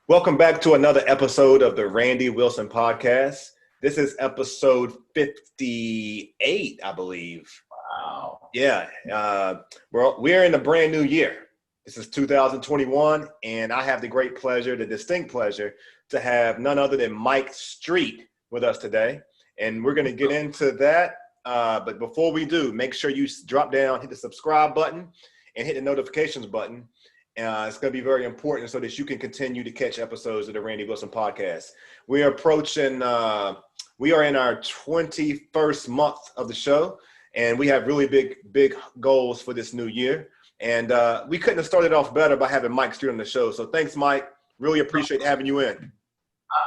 Welcome back to another episode of the Randy Wilson Podcast. This is episode 58, I believe. Wow. Yeah, we're in a brand new year. This is 2021, and I have the great pleasure, the distinct pleasure, to have none other than Mike Street with us today. And we're going to get into that. But before we do, make sure you drop down, hit the subscribe button, and hit the notifications button. It's going to be very important so that you can continue to catch episodes of the Randy Wilson Podcast. We are approaching, we are in our 21st month of the show, and we have really big goals for this new year. And we couldn't have started off better by having Mike Street on the show. So thanks, Mike. Really appreciate having you in.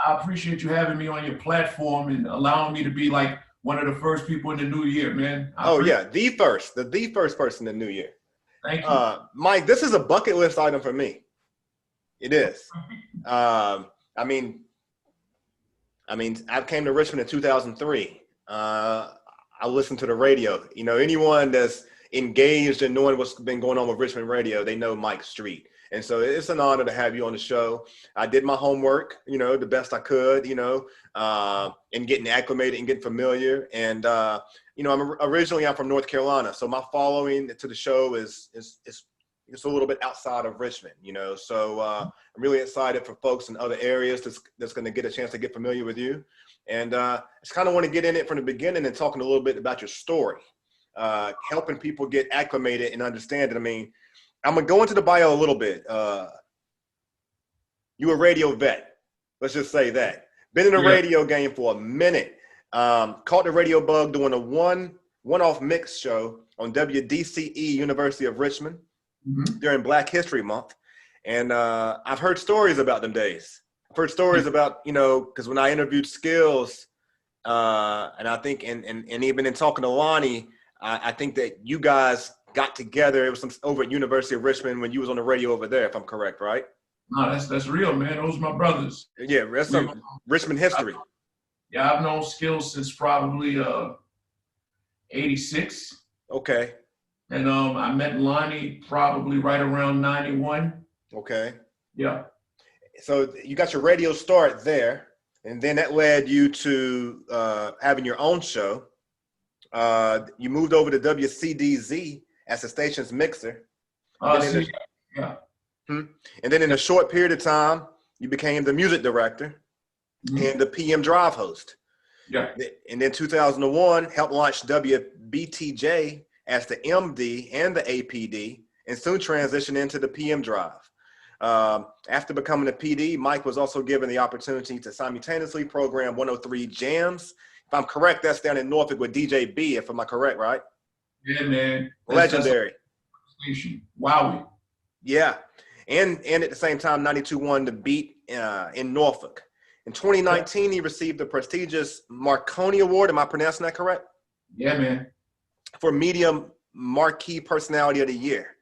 I appreciate you having me on your platform and allowing me to be like one of the first people in the new year, man. The first person in the new year. Thank you. Mike, this is a bucket list item for me. It is. I came to Richmond in 2003. I listened to the radio. You know, anyone that's engaged in knowing what's been going on with Richmond radio, they know Mike Street. And so it's an honor to have you on the show. I did my homework, the best I could, and getting acclimated and getting familiar. And, I'm originally from North Carolina. So my following to the show is a little bit outside of Richmond, So I'm really excited for folks in other areas that's going to get a chance to get familiar with you. And I just kind of want to get in it from the beginning and talking a little bit about your story, helping people get acclimated and understand it. I mean, I'm going to go into the bio a little bit. You a radio vet. Let's just say that. Been in the radio game for a minute. Caught the radio bug doing a one-off mix show on WDCE, University of Richmond, during Black History Month. And I've heard stories about them days. I've heard stories about, because when I interviewed Skills, and I think, and even in talking to Lonnie, I think that you guys got together. It was over at University of Richmond when you was on the radio over there, if I'm correct, right? No, that's real, man. Those are my brothers. Yeah, that's some Richmond history. I've known Skills since probably 86. Okay. And I met Lonnie probably right around 91. Okay. Yeah. So you got your radio start there, and then that led you to having your own show. You moved over to WCDZ as the station's mixer. And then in a short period of time, you became the music director and the PM Drive host. Yeah. And then 2001, helped launch WBTJ as the MD and the APD, and soon transitioned into the PM Drive. After becoming a PD, Mike was also given the opportunity to simultaneously program 103 Jams. If I'm correct, that's down in Norfolk with DJ B, if am I correct, right? Yeah, man. Legendary. Wowie. Yeah. And at the same time, 92.1 The Beat in Norfolk. In 2019, he received the prestigious Marconi Award. Am I pronouncing that correct? Yeah, man. For Medium Markey Personality of the Year.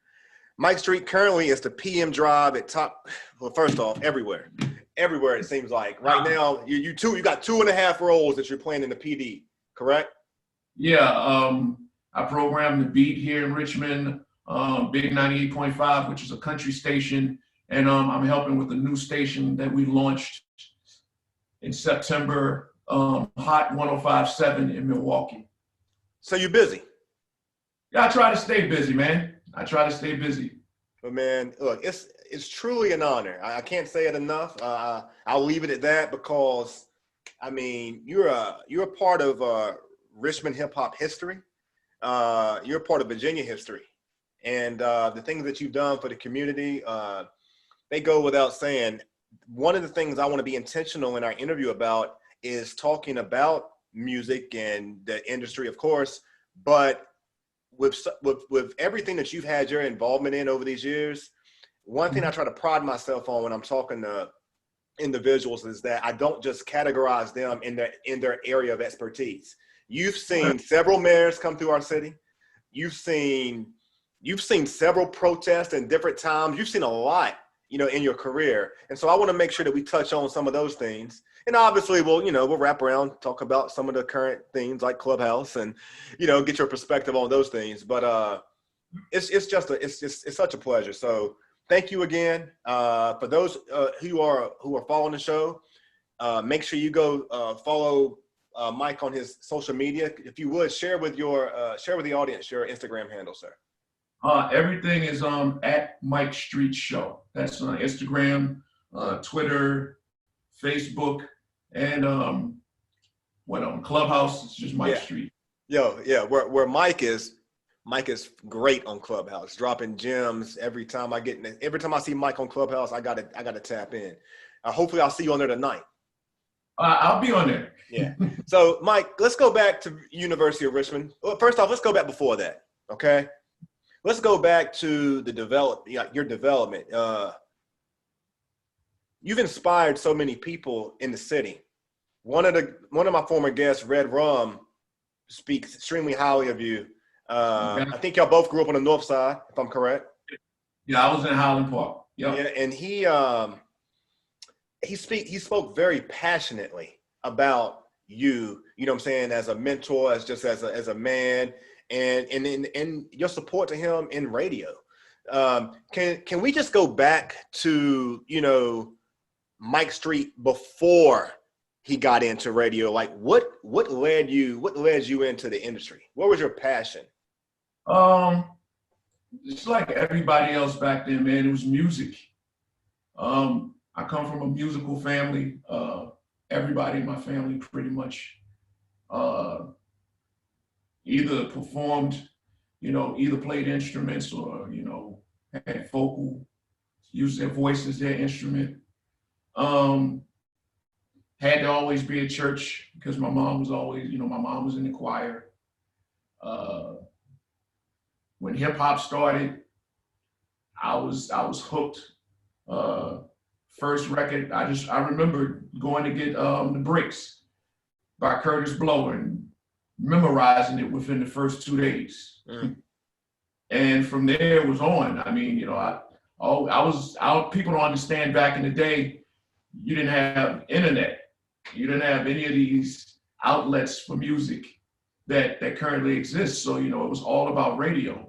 Mike Street currently is the PM Drive at top, well, first off, everywhere. Everywhere, it seems like. Right now, you got 2.5 roles that you're playing in the PD, correct? Yeah, I program The Beat here in Richmond, Big 98.5, which is a country station. And I'm helping with a new station that we launched in September, Hot 105.7 in Milwaukee. So you're busy? Yeah, I try to stay busy, man. I try to stay busy. But man, look, it's truly an honor. I can't say it enough. I'll leave it at that because, I mean, you're a part of Richmond hip hop history. You're a part of Virginia history, and the things that you've done for the community, they go without saying. One of the things I want to be intentional in our interview about is talking about music and the industry, of course, but with everything that you've had your involvement in over these years, one thing I try to pride myself on when I'm talking to individuals is that I don't just categorize them in their area of expertise. You've seen several mayors come through our city. You've seen several protests in different times. You've seen a lot, in your career. And so I want to make sure that we touch on some of those things. And obviously we'll wrap around, talk about some of the current things like Clubhouse and, get your perspective on those things. But it's such a pleasure. So thank you again. For those who are following the show, make sure you go follow Mike on his social media. If you would share with the audience your Instagram handle, sir. Everything is at Mike Street Show. That's on Instagram, Twitter, Facebook, and Clubhouse. It's just Mike Street. Where Mike is great on Clubhouse, dropping gems every time I see Mike on Clubhouse. I gotta tap in. Hopefully I'll see you on there tonight. I'll be on there. Yeah. So Mike, let's go back to University of Richmond. Well, first off, let's go back before that. Okay. Let's go back to your development. You've inspired so many people in the city. One of my former guests, Red Rum, speaks extremely highly of you. I think y'all both grew up on the north side, if I'm correct. Yeah, I was in Highland Park. Yep. Yeah, and he spoke very passionately about you. You know what I'm saying, as a mentor, as a man, and your support to him in radio. Can we just go back to Mike Street before he got into radio? Like what led you into the industry? What was your passion? It's like everybody else back then, man. It was music. I come from a musical family. Everybody in my family pretty much either performed, either played instruments or, had vocal, used their voice as their instrument. Had to always be at church because my mom was always, my mom was in the choir. When hip hop started, I was hooked. First record, I remember going to get The Breaks by Curtis Blow and memorizing it within the first 2 days. And from there it was on. I mean, people don't understand, back in the day, you didn't have internet. You didn't have any of these outlets for music that currently exist. So, it was all about radio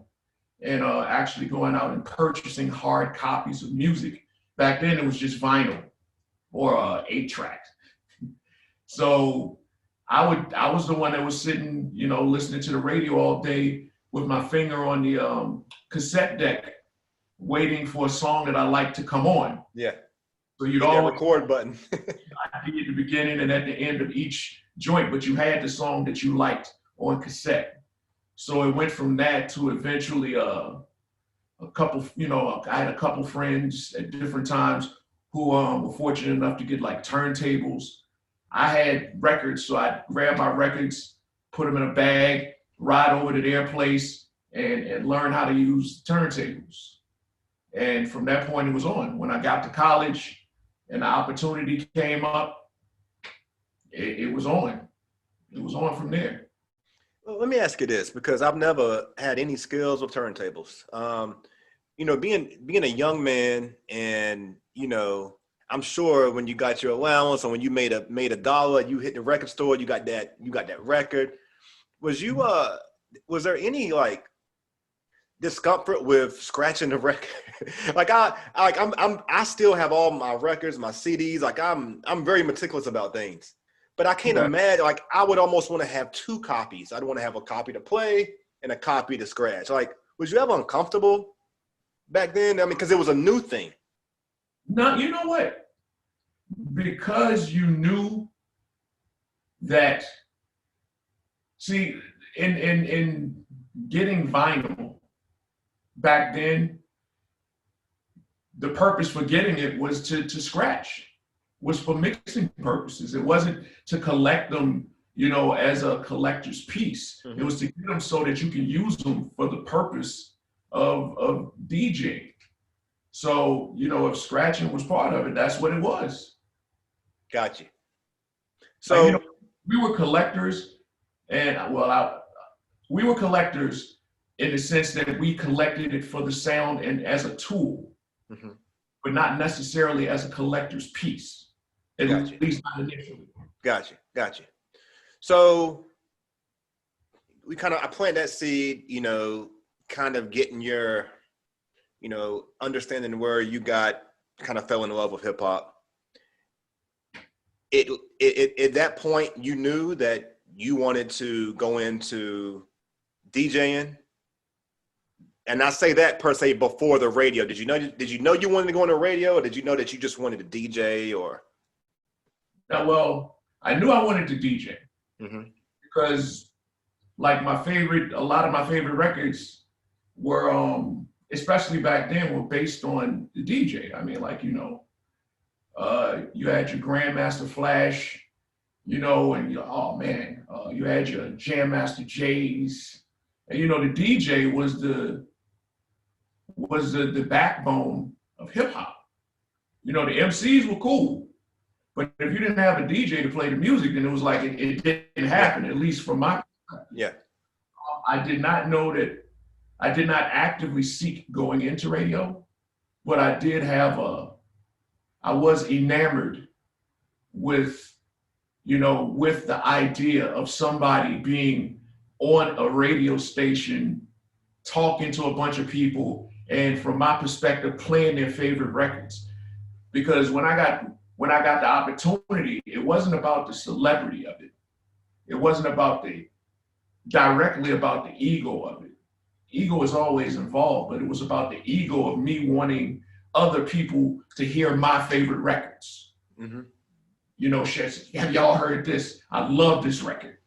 and actually going out and purchasing hard copies of music. Back then it was just vinyl or 8-track. So I was the one that was sitting, listening to the radio all day with my finger on the cassette deck, waiting for a song that I liked to come on. Yeah. So you'd always record button. I'd be at the beginning and at the end of each joint, but you had the song that you liked on cassette. So it went from that to eventually a couple, I had a couple friends at different times who were fortunate enough to get like turntables. I had records, so I'd grab my records, put them in a bag, ride over to their place and learn how to use turntables. And from that point, it was on. When I got to college and the opportunity came up, it was on. It was on from there. Well, let me ask you this, because I've never had any skills with turntables. Being a young man, and I'm sure when you got your allowance or when you made a dollar, you hit the record store, you got that record. Was there any like discomfort with scratching the record? I still have all my records, my CDs. Like I'm very meticulous about things, but I can't imagine. Like I would almost want to have 2 copies. I'd want to have a copy to play and a copy to scratch. Like, was you ever uncomfortable back then? I mean, because it was a new thing. No, you know what? Because you knew that. See, in getting vinyl back then, the purpose for getting it was to scratch, was for mixing purposes. It wasn't to collect them, as a collector's piece. Mm-hmm. It was to get them so that you can use them for the purpose of DJing. So, if scratching was part of it, that's what it was. Gotcha. So we were collectors, and we were collectors in the sense that we collected it for the sound and as a tool, mm-hmm. but not necessarily as a collector's piece. At least not initially. Gotcha. So I plant that seed, kind of getting your you know, understanding where you got kind of fell in love with hip hop, at that point you knew that you wanted to go into DJing? And I say that per se before the radio. Did you know you wanted to go on the radio, or did you know that you just wanted to DJ? Or well, I knew I wanted to DJ because like a lot of my favorite records were especially back then were based on the DJ. I mean, like, you know, you had your Grandmaster Flash, you know, and you had your Jam Master J's, and you know, the DJ was the backbone of hip hop. You know, the MCs were cool, but if you didn't have a DJ to play the music, then it was like it didn't happen. At least from my perspective. Yeah, I did not know that. I did not actively seek going into radio, but I did have I was enamored with, you know, with the idea of somebody being on a radio station, talking to a bunch of people, and from my perspective, playing their favorite records. Because when I got the opportunity, it wasn't about the celebrity of it. It wasn't directly about the ego of it. Ego is always involved, but it was about the ego of me wanting other people to hear my favorite records. You know, have y'all heard this? I love this record.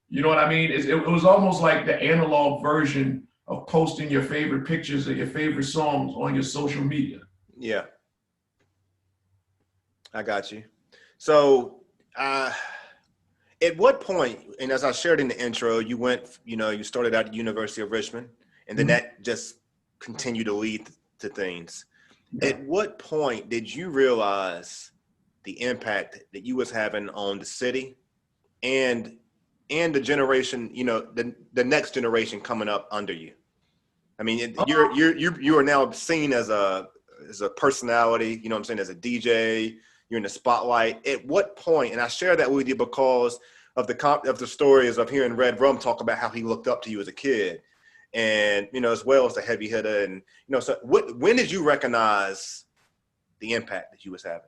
You know what I mean? It was almost like the analog version of posting your favorite pictures of your favorite songs on your social media. Yeah. I got you. So at what point, and as I shared in the intro, you went, you know, you started out at the University of Richmond, and then that just continued to lead to things. Yeah. At what point did you realize the impact that you was having on the city and the generation, you know, the next generation coming up under you? I mean, you are now seen as a personality, you know what I'm saying, as a DJ, you're in the spotlight. At what point, and I share that with you because of the stories of hearing Red Rum talk about how he looked up to you as a kid, and, you know, as well as the heavy hitter. And, you know, so when did you recognize the impact that you was having?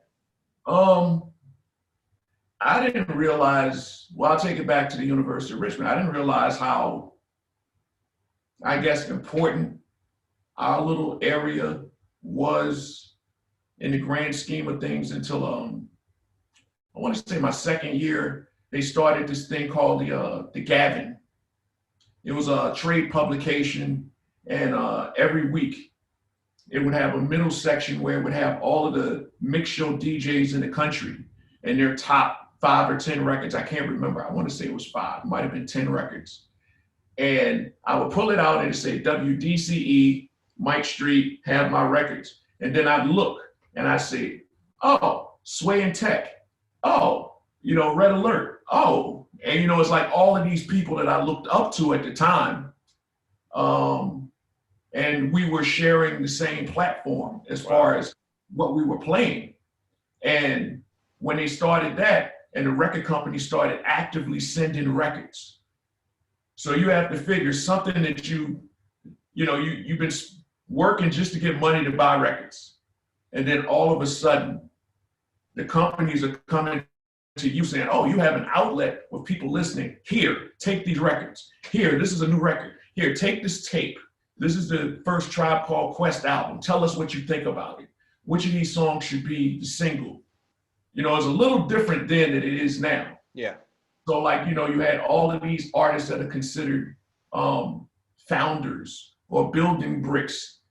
I didn't realize, well, I'll take it back to the University of Richmond. I didn't realize how, I guess, important our little area was in the grand scheme of things until, I want to say my second year, they started this thing called the Gavin. It was a trade publication, and every week it would have a middle section where it would have all of the mix show DJs in the country and their top 5 or 10 records. I can't remember. I want to say it was 5. It might have been 10 records. And I would pull it out and it'd say WDCE, Mike Street, have my records. And then I'd look and I'd say, oh, Sway and Tech. Oh, you know, Red Alert. Oh, and you know, it's like all of these people that I looked up to at the time. And we were sharing the same platform as far as what we were playing. And when they started that, and the record company started actively sending records. So you have to figure something that you've been working just to get money to buy records. And then all of a sudden, the companies are coming to you saying, oh, you have an outlet with people listening. Here, take these records. Here, this is a new record. Here, take this tape. This is the first Tribe Called Quest album. Tell us what you think about it. Which of these songs should be the single? You know, it's a little different then than it is now. Yeah. So, like, you know, you had all of these artists that are considered founders or building bricks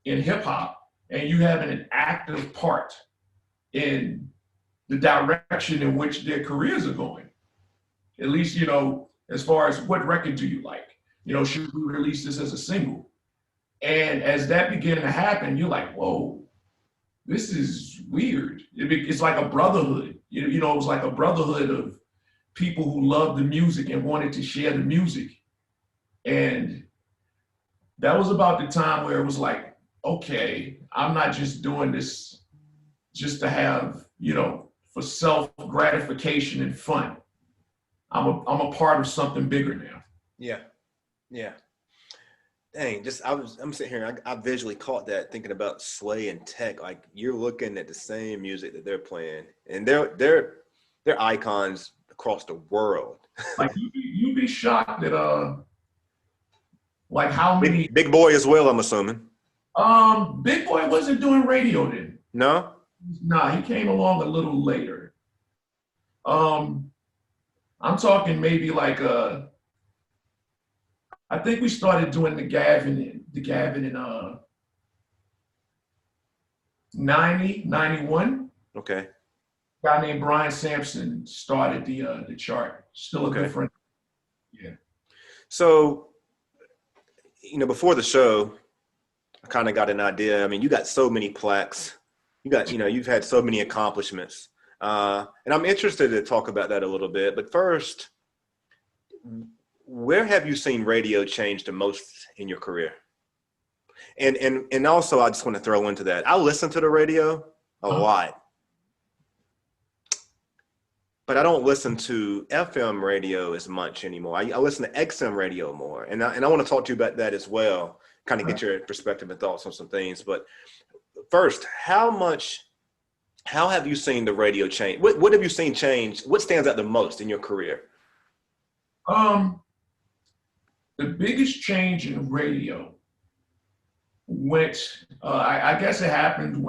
in hip hop, and you having an active part in the direction in which their careers are going. At least, you know, as far as what record do you like? You know, should we release this as a single? And as that began to happen, you're like, whoa, this is weird. It's like a brotherhood. You know, it was like a brotherhood of people who loved the music and wanted to share the music. And that was about the time where it was like, okay, I'm not just doing this just to have, you know, for self-gratification and fun. I'm a part of something bigger now. Yeah. Yeah. Dang, I'm sitting here. I visually caught that thinking about Sway and Tech. Like you're looking at the same music that they're playing, and they're icons across the world. Like you'd be shocked at like how many Big Boy as well, I'm assuming. Big Boy wasn't doing radio then. No? Nah, he came along a little later. I'm talking maybe like I think we started doing the Gavin in 90, 91. Okay. A guy named Brian Sampson started the chart. Still a good friend. Yeah. So, before the show, I kind of got an idea. I mean, you got so many plaques. You've had so many accomplishments. And I'm interested to talk about that a little bit. But first, where have you seen radio change the most in your career? And also, I just want to throw into that. I listen to the radio a lot, but I don't listen to FM radio as much anymore. I listen to XM radio more, and I want to talk to you about that as well. Kind of get your perspective and thoughts on some things. But first, how have you seen the radio change? What have you seen change? What stands out the most in your career? The biggest change in radio went, I guess it happened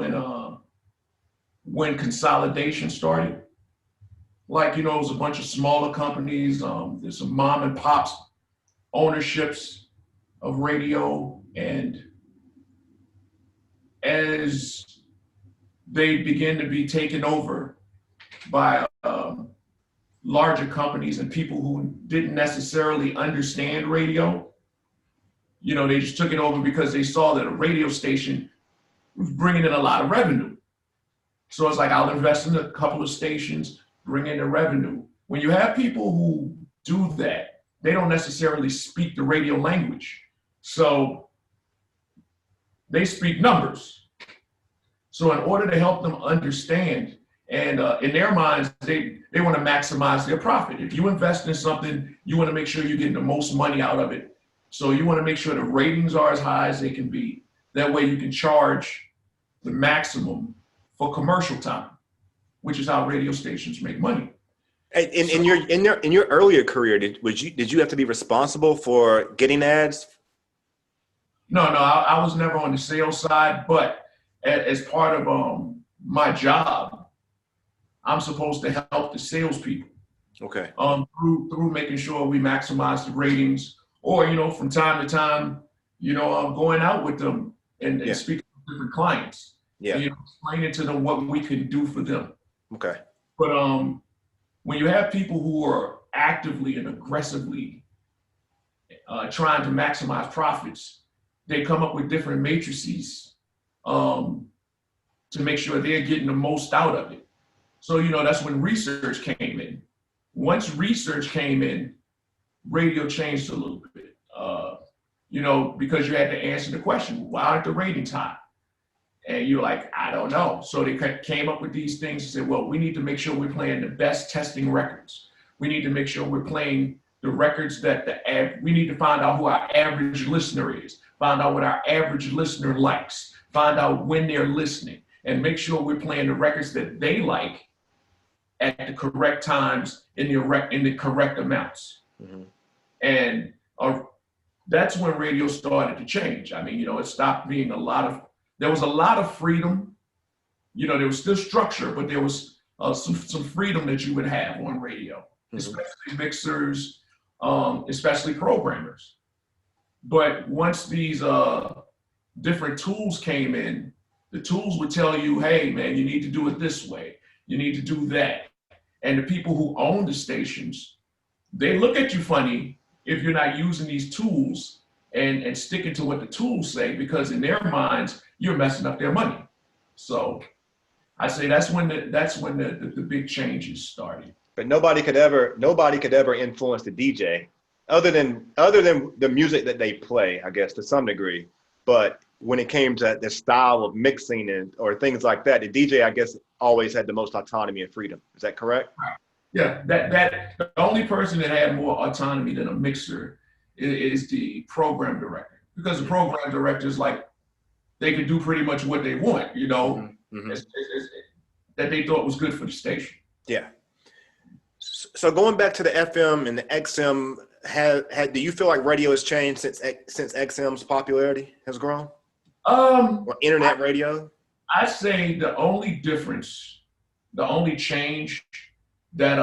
when consolidation started. Like, it was a bunch of smaller companies. There's some mom and pops ownerships of radio. And as they begin to be taken over by larger companies and people who didn't necessarily understand radio, they just took it over because they saw that a radio station was bringing in a lot of revenue. So it's like, I'll invest in a couple of stations, bring in the revenue. When you have people who do that, they don't necessarily speak the radio language. So they speak numbers. So in order to help them understand, and in their minds, they want to maximize their profit. If you invest in something, you want to make sure you're getting the most money out of it. So you want to make sure the ratings are as high as they can be. That way you can charge the maximum for commercial time, which is how radio stations make money. In your earlier career, did you have to be responsible for getting ads? No, I was never on the sales side, but as part of my job, I'm supposed to help the salespeople. Okay. Through making sure we maximize the ratings, or from time to time, going out with them and speaking to different clients. Yeah. And, explaining to them what we can do for them. Okay. But when you have people who are actively and aggressively trying to maximize profits, they come up with different matrices to make sure they're getting the most out of it. So, that's when research came in. Once research came in, radio changed a little bit, because you had to answer the question, why aren't the ratings high? And you're like, I don't know. So they came up with these things and said, well, we need to make sure we're playing the best testing records. We need to make sure we're playing the records that we need to find out who our average listener is, find out what our average listener likes, find out when they're listening, and make sure we're playing the records that they like at the correct times in the correct amounts. Mm-hmm. And that's when radio started to change. I mean, it stopped being there was a lot of freedom. There was still structure, but there was some freedom that you would have on radio, mm-hmm. especially mixers, especially programmers. But once these different tools came in, the tools would tell you, hey, man, you need to do it this way. You need to do that. And the people who own the stations, they look at you funny if you're not using these tools and sticking to what the tools say, because in their minds, you're messing up their money. So I say that's when the big changes started. But nobody could ever influence the DJ other than the music that they play, I guess, to some degree. But when it came to the style of mixing or things like that, the DJ, I guess, always had the most autonomy and freedom. Is that correct? Yeah, that the only person that had more autonomy than a mixer is the program director. because the program directors, like, they could do pretty much what they want, you know, that they thought was good for the station. Yeah. So going back to the FM and the XM, do you feel like radio has changed since XM's popularity has grown? Or internet radio? I say the only difference, the only change that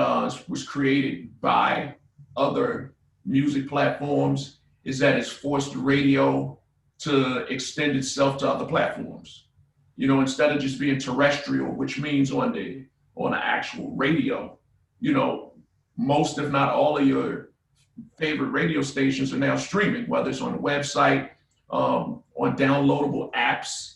was created by other music platforms is that it's forced radio to extend itself to other platforms. You know, instead of just being terrestrial, which means on the actual radio, you know, most if not all of your favorite radio stations are now streaming, whether it's on the website, on downloadable apps,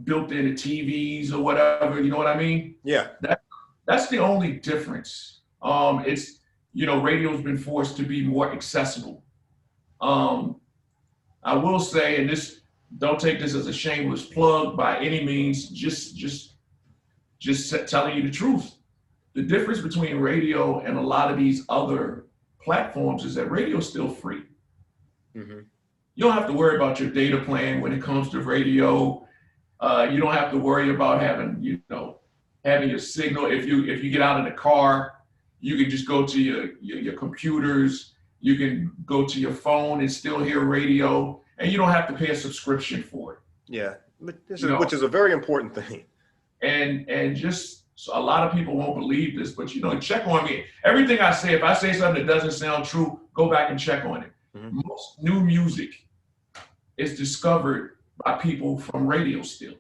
built into TVs or whatever, you know what I mean? Yeah. That's the only difference. It's, you know, radio's been forced to be more accessible. I will say, and this, don't take this as a shameless plug by any means, just telling you the truth. The difference between radio and a lot of these other platforms is that radio is still free. You don't have to worry about your data plan when it comes to radio. You don't have to worry about having your signal. If you get out of the car, you can just go to your computers. You can go to your phone and still hear radio, and you don't have to pay a subscription for it. Yeah, which is a very important thing. And just, so a lot of people won't believe this, but, you know, check on me. Everything I say, if I say something that doesn't sound true, go back and check on it. Most new music is discovered by people from radio still.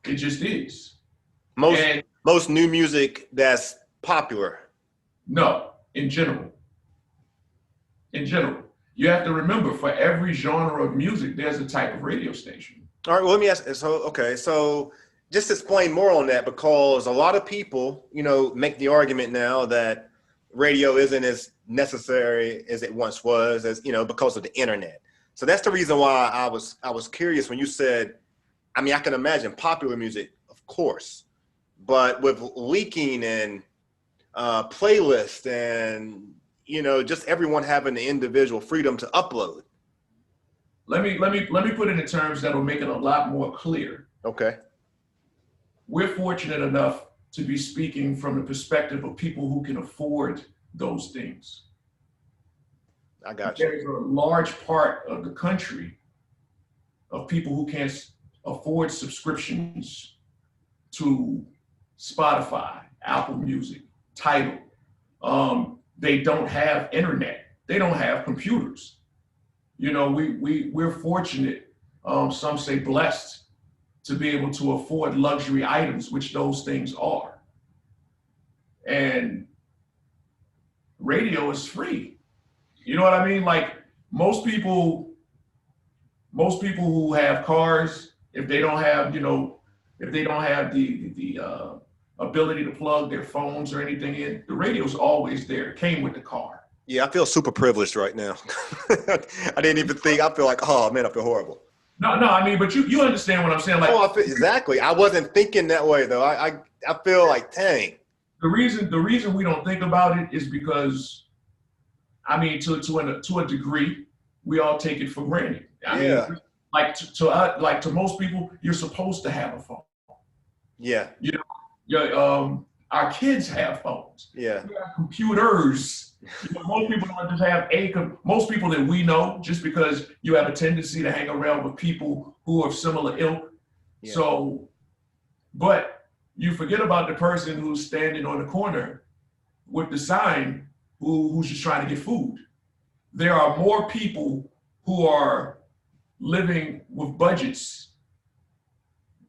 It just is. Most new music that's popular. No, in general. In general. You have to remember, for every genre of music, there's a type of radio station. All right, well, let me ask, so just explain more on that, because a lot of people, you know, make the argument now that radio isn't as necessary as it once was, as, you know, because of the internet. So that's the reason why I was curious when you said, I mean, I can imagine popular music, of course, but with leaking and playlists and, you know, just everyone having the individual freedom to upload. Let me put it in terms that will make it a lot more clear. Okay. We're fortunate enough to be speaking from the perspective of people who can afford those things. I got you. There's a large part of the country of people who can't afford subscriptions to Spotify, Apple Music, Tidal. They don't have internet. They don't have computers. You know, we're fortunate, some say blessed, to be able to afford luxury items, which those things are. And radio is free. You know what I mean? Like, most people who have cars, if they don't have, you know, if they don't have the ability to plug their phones or anything in, the radio's always there. It came with the car. Yeah, I feel super privileged right now. I didn't even think. I feel like, oh man, I feel horrible. No, I mean, but you understand what I'm saying? Like, oh, exactly. I wasn't thinking that way though. I feel like, dang. The reason we don't think about it is because, I mean, to a degree, we all take it for granted. I mean, like to most people, you're supposed to have a phone. Yeah. You know, our kids have phones. Yeah. We have computers. You know, most people don't just have most people that we know, just because you have a tendency to hang around with people who are similar ilk. Yeah. So, but you forget about the person who's standing on the corner with the sign who's just trying to get food. There are more people who are living with budgets,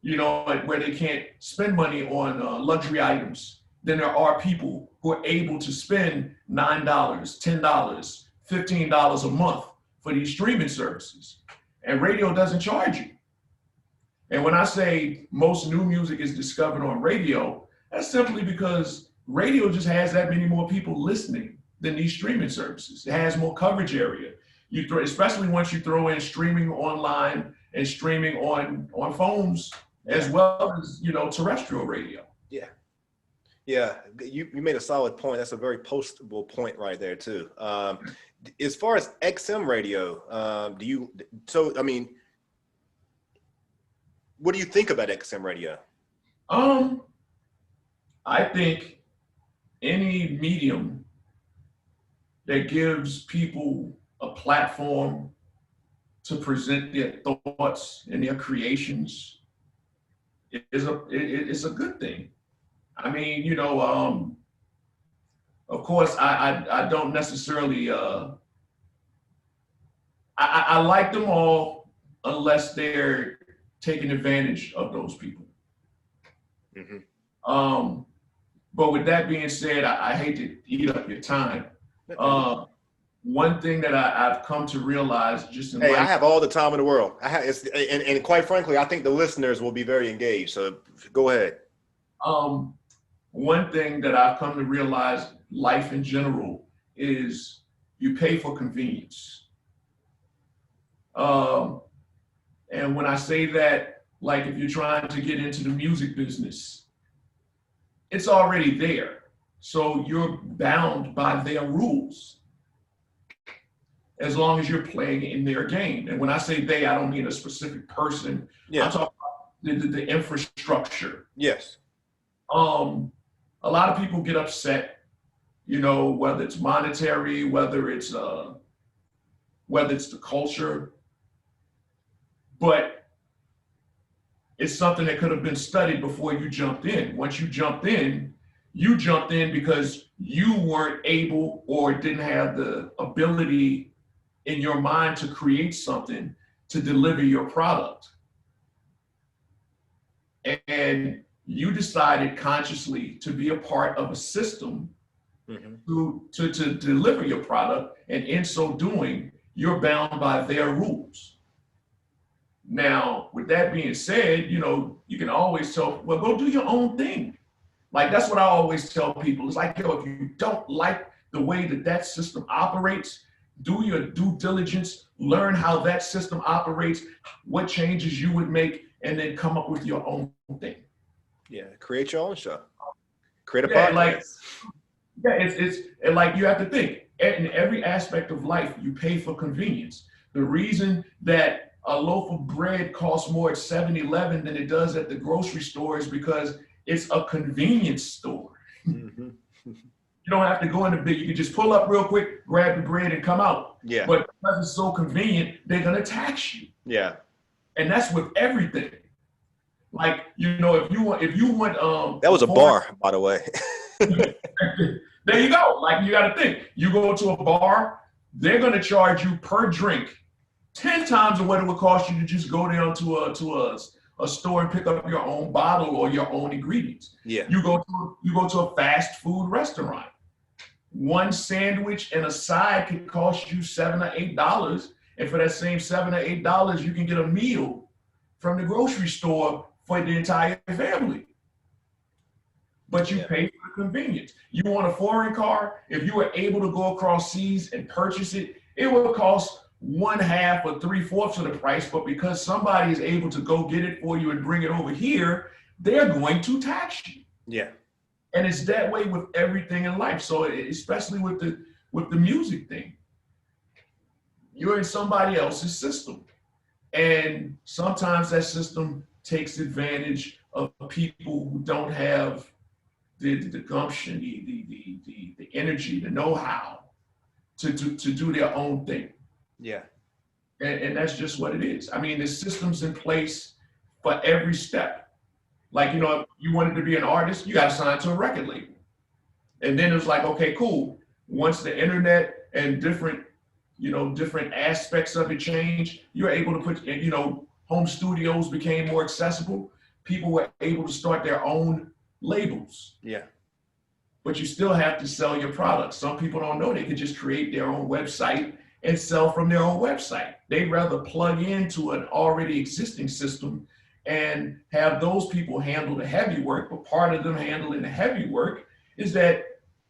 you know, like where they can't spend money on luxury items, than there are people who are able to spend $9, $10, $15 a month for these streaming services. And radio doesn't charge you. And when I say most new music is discovered on radio, that's simply because radio just has that many more people listening than these streaming services. It has more coverage area. Especially once you throw in streaming online and streaming on phones, as well as, you know, terrestrial radio. Yeah. Yeah, you made a solid point. That's a very postable point right there too. As far as XM radio, I mean, what do you think about XM radio? I think any medium that gives people a platform to present their thoughts and their creations is a good thing. I mean, you know, of course, I don't necessarily, I like them all unless they're taking advantage of those people. Mm-hmm. But with that being said, I hate to eat up your time. One thing that I've come to realize just in I have all the time in the world. And quite frankly, I think the listeners will be very engaged. So go ahead. One thing that I've come to realize, life in general, is you pay for convenience. And when I say that, like if you're trying to get into the music business, it's already there. So you're bound by their rules as long as you're playing in their game. And when I say they, I don't mean a specific person. Yeah. I'm talking about the infrastructure. Yes. A lot of people get upset, you know, whether it's monetary, whether it's the culture, but it's something that could have been studied before you jumped in. Once you jumped in because you weren't able or didn't have the ability in your mind to create something to deliver your product. And you decided consciously to be a part of a system to deliver your product. And in so doing, you're bound by their rules. Now, with that being said, you know, you can always tell, well, go do your own thing. Like, that's what I always tell people. It's like, yo, if you don't like the way that system operates, do your due diligence, learn how that system operates, what changes you would make, and then come up with your own thing. Yeah, create your own show. Create a podcast. It's like you have to think, in every aspect of life, you pay for convenience. The reason that a loaf of bread costs more at 7-Eleven than it does at the grocery store is because it's a convenience store. Mm-hmm. You don't have to go in the big, you can just pull up real quick, grab the bread and come out. Yeah. But because it's so convenient, they're gonna tax you. Yeah. And that's with everything. Like, you know, if you want that was a bar, by the way. There you go. Like, you got to think, you go to a bar, they're going to charge you per drink 10 times of what it would cost you to just go down to a store and pick up your own bottle or your own ingredients. Yeah. You go to a fast food restaurant. One sandwich and a side could cost you $7 or $8. And for that same $7 or $8, you can get a meal from the grocery store for the entire family. But you pay for the convenience. You want a foreign car, if you were able to go across seas and purchase it, it would cost 1/2 or 3/4 of the price, but because somebody is able to go get it for you and bring it over here, they're going to tax you. Yeah. And it's that way with everything in life. So especially with the music thing, you're in somebody else's system. And sometimes that system takes advantage of people who don't have the gumption, the energy, the know-how to do their own thing. Yeah. And that's just what it is. I mean, there's systems in place for every step. Like, you know, if you wanted to be an artist, you got to sign to a record label. And then it was like, okay, cool. Once the internet and different aspects of it change, you're able to put, you know, home studios became more accessible. People were able to start their own labels. Yeah. But you still have to sell your products. Some people don't know they can just create their own website and sell from their own website. They'd rather plug into an already existing system and have those people handle the heavy work. But part of them handling the heavy work is that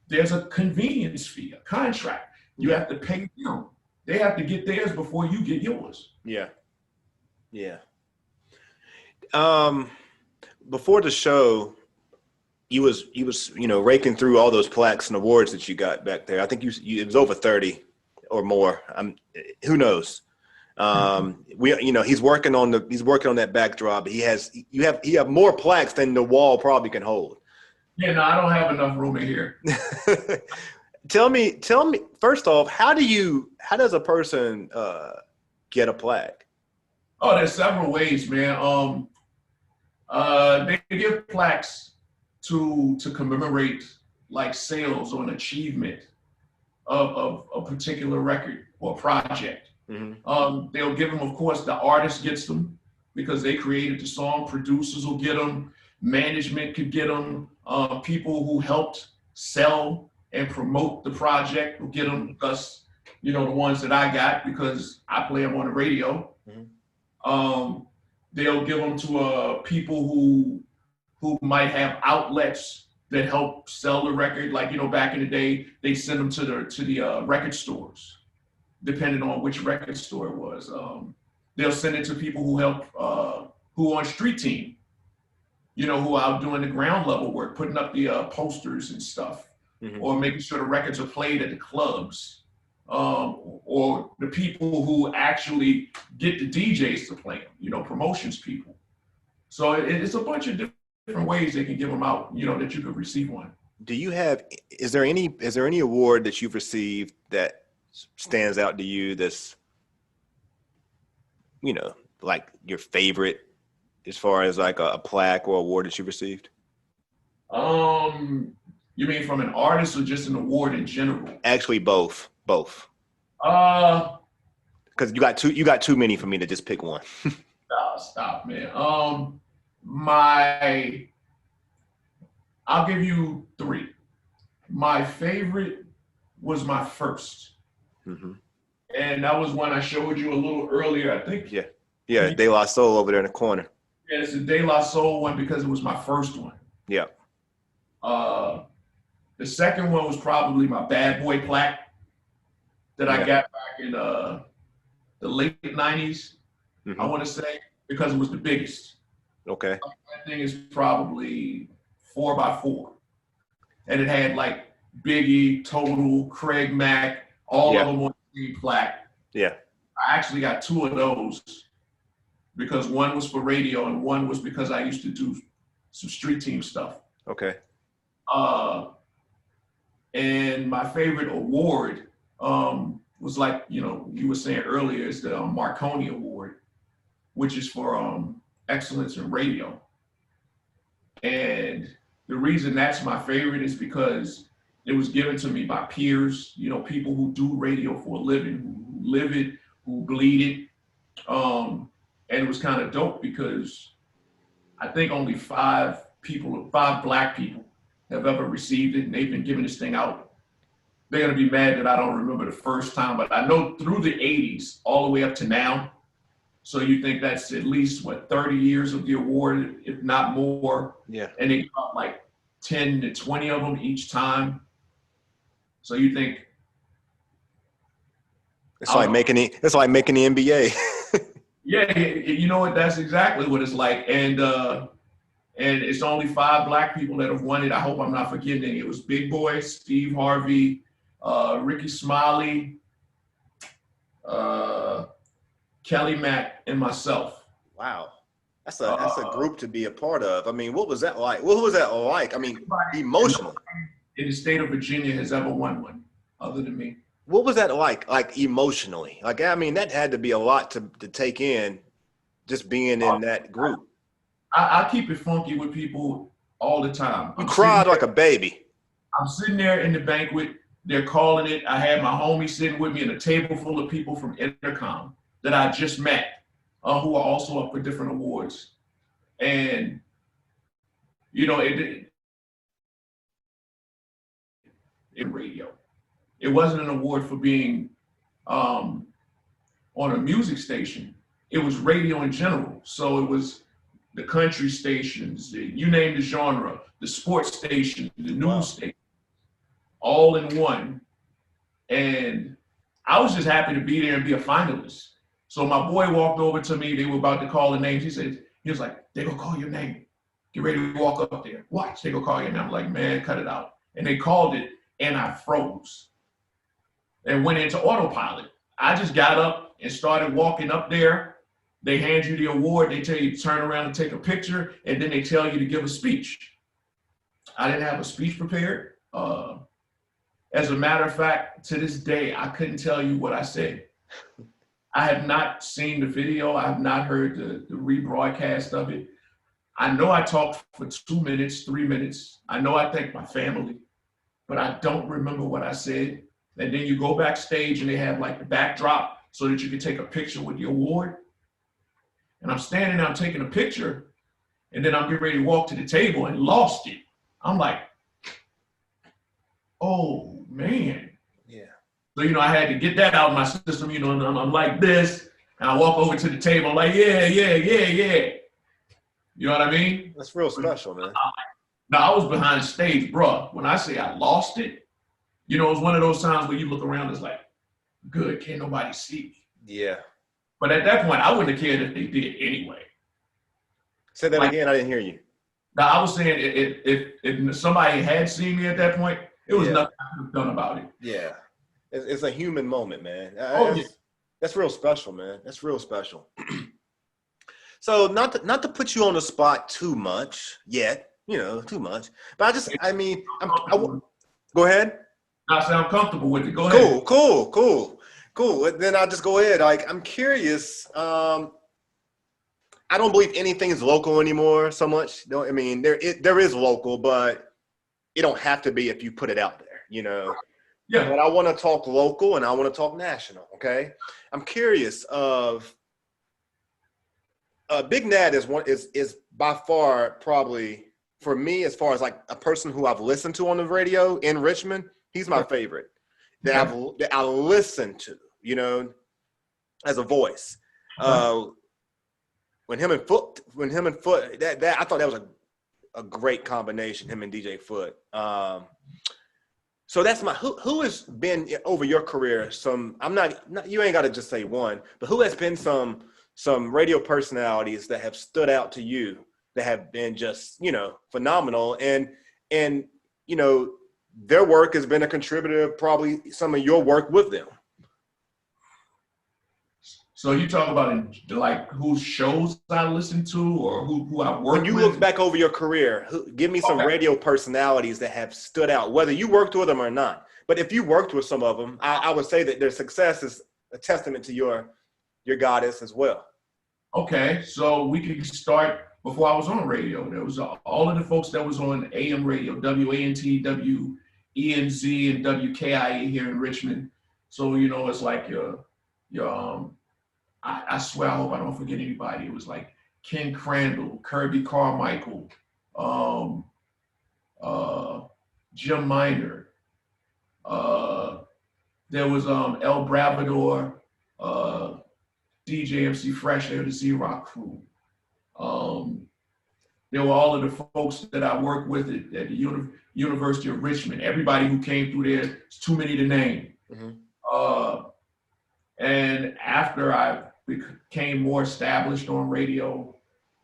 there's a convenience fee, a contract. You have to pay them. They have to get theirs before you get yours. Yeah. Yeah. Before the show, you was raking through all those plaques and awards that you got back there. I think it was over 30 or more. Who knows? He's working on that backdrop. He have more plaques than the wall probably can hold. Yeah, no, I don't have enough room in here. Tell me first off, how does a person get a plaque? Oh, there's several ways, man. They give plaques to commemorate like sales or an achievement of a particular record or project. Mm-hmm. They'll give them, of course, the artist gets them because they created the song. Producers will get them. Management could get them. People who helped sell and promote the project will get them. Thus, the ones that I got because I play them on the radio. Mm-hmm. They'll give them to people who might have outlets that help sell the record. Like, back in the day, they send them to the record stores, depending on which record store it was. They'll send it to people who help, who on street team, who are out doing the ground level work, putting up the posters and stuff, mm-hmm. or making sure the records are played at the clubs, or the people who actually get the DJs to play them, promotions people. So it's a bunch of different ways they can give them out, that you could receive one. Is there any award that you've received that stands out to you that's, like your favorite as far as like a plaque or award that you received? You mean from an artist or just an award in general? Actually, both. Because you got too many for me to just pick one. Stop, man. I'll give you 3. My favorite was my first. Mm-hmm. And that was one I showed you a little earlier, I think. Yeah, De La Soul over there in the corner. Yeah, it's the De La Soul one because it was my first one. Yeah. The second one was probably my Bad Boy plaque that I got back in the late 90s, mm-hmm. I want to say, because it was the biggest. Okay. That thing is probably 4x4. And it had like Biggie, Total, Craig Mack, all of them on the same plaque. Yeah. I actually got 2 of those because one was for radio and one was because I used to do some street team stuff. Okay. And my favorite award was like, you were saying earlier, is the Marconi Award, which is for excellence in radio. And the reason that's my favorite is because it was given to me by peers, people who do radio for a living, who live it, who bleed it. And it was kind of dope because I think only 5 Black people have ever received it, and they've been giving this thing out. They're going to be mad that I don't remember the first time, but I know through the 80s all the way up to now. So you think that's at least 30 years of the award, if not more. Yeah. And they got like 10 to 20 of them each time. So you think it's like making the NBA. Yeah, you know what? That's exactly what it's like. And it's only 5 Black people that have won it. I hope I'm not forgetting any. It was Big Boy, Steve Harvey, Ricky Smiley, Kelly Mack, and myself. Wow. That's a group to be a part of. I mean, what was that like? What was that like? I mean, emotionally. In the state of Virginia has ever won one other than me. What was that like emotionally? Like, I mean, that had to be a lot to take in, just being in that group. I keep it funky with people all the time. You cried like a baby. I'm sitting there in the banquet. They're calling it. I had my homie sitting with me and a table full of people from Intercom that I just met, who are also up for different awards. And, in radio. It wasn't an award for being on a music station. It was radio in general. So it was the country stations, you name the genre, the sports station, the news station, all in one. And I was just happy to be there and be a finalist. So my boy walked over to me. They were about to call the names. He was like, they're going to call your name. get ready to walk up there. Watch, they go call you. And I'm like, man, cut it out. And they called it, and I froze and went into autopilot. I just got up and started walking up there. They hand you the award. They tell you to turn around and take a picture, and then they tell you to give a speech. I didn't have a speech prepared. As a matter of fact, to this day, I couldn't tell you what I said. I have not seen the video. I have not heard the rebroadcast of it. I know I talked for 2 minutes, 3 minutes. I know I thanked my family, but I don't remember what I said. And then you go backstage and they have like the backdrop so that you can take a picture with the award. And I'm standing there, I'm taking a picture, and then I'm getting ready to walk to the table and lost it. I'm like, oh man. Yeah. So, I had to get that out of my system, and I'm like this, and I walk over to the table, like, yeah. You know what I mean? That's real special, man. Now, I was behind stage, bro. When I say I lost it, it was one of those times where you look around, it's like, good, can't nobody see me. Yeah. But at that point, I wouldn't have cared if they did anyway. Say that again, I didn't hear you. Now, I was saying if somebody had seen me at that point, it was nothing I could have done about it. Yeah. It's a human moment, man. Yeah. That's real special, man. That's real special. So not to put you on the spot too much yet, too much. But go ahead. I say I'm comfortable with it. Go ahead. Cool. Then I'll just go ahead. Like, I'm curious. I don't believe anything is local anymore so much. There is local, but it don't have to be if you put it out there, Yeah. But I want to talk local and I want to talk national. Okay. I'm curious of. Big Nat is by far probably for me, as far as like a person who I've listened to on the radio in Richmond. He's my favorite that I listen to, as a voice. When him and Foot, that I thought that was a great combination, him and DJ Foot. So that's who has been over your career. You ain't got to just say one, but who has been some radio personalities that have stood out to you that have been just, phenomenal. And their work has been a contributor, probably some of your work with them. So you talk about like whose shows I listen to or who I work with? When you look back over your career, give me some radio personalities that have stood out, whether you worked with them or not. But if you worked with some of them, I would say that their success is a testament to your goddess as well. Okay, so we can start before I was on radio. There was all of the folks that was on AM radio, WANT, WENZ, and WKIA here in Richmond. So, it's like I swear, I hope I don't forget anybody. It was like Ken Crandall, Kirby Carmichael, Jim Miner. There was El Bravador, DJ MC Fresh, there, the Z-Rock crew. There were all of the folks that I worked with at the University of Richmond. Everybody who came through there, it's too many to name. Mm-hmm. And after I became more established on radio,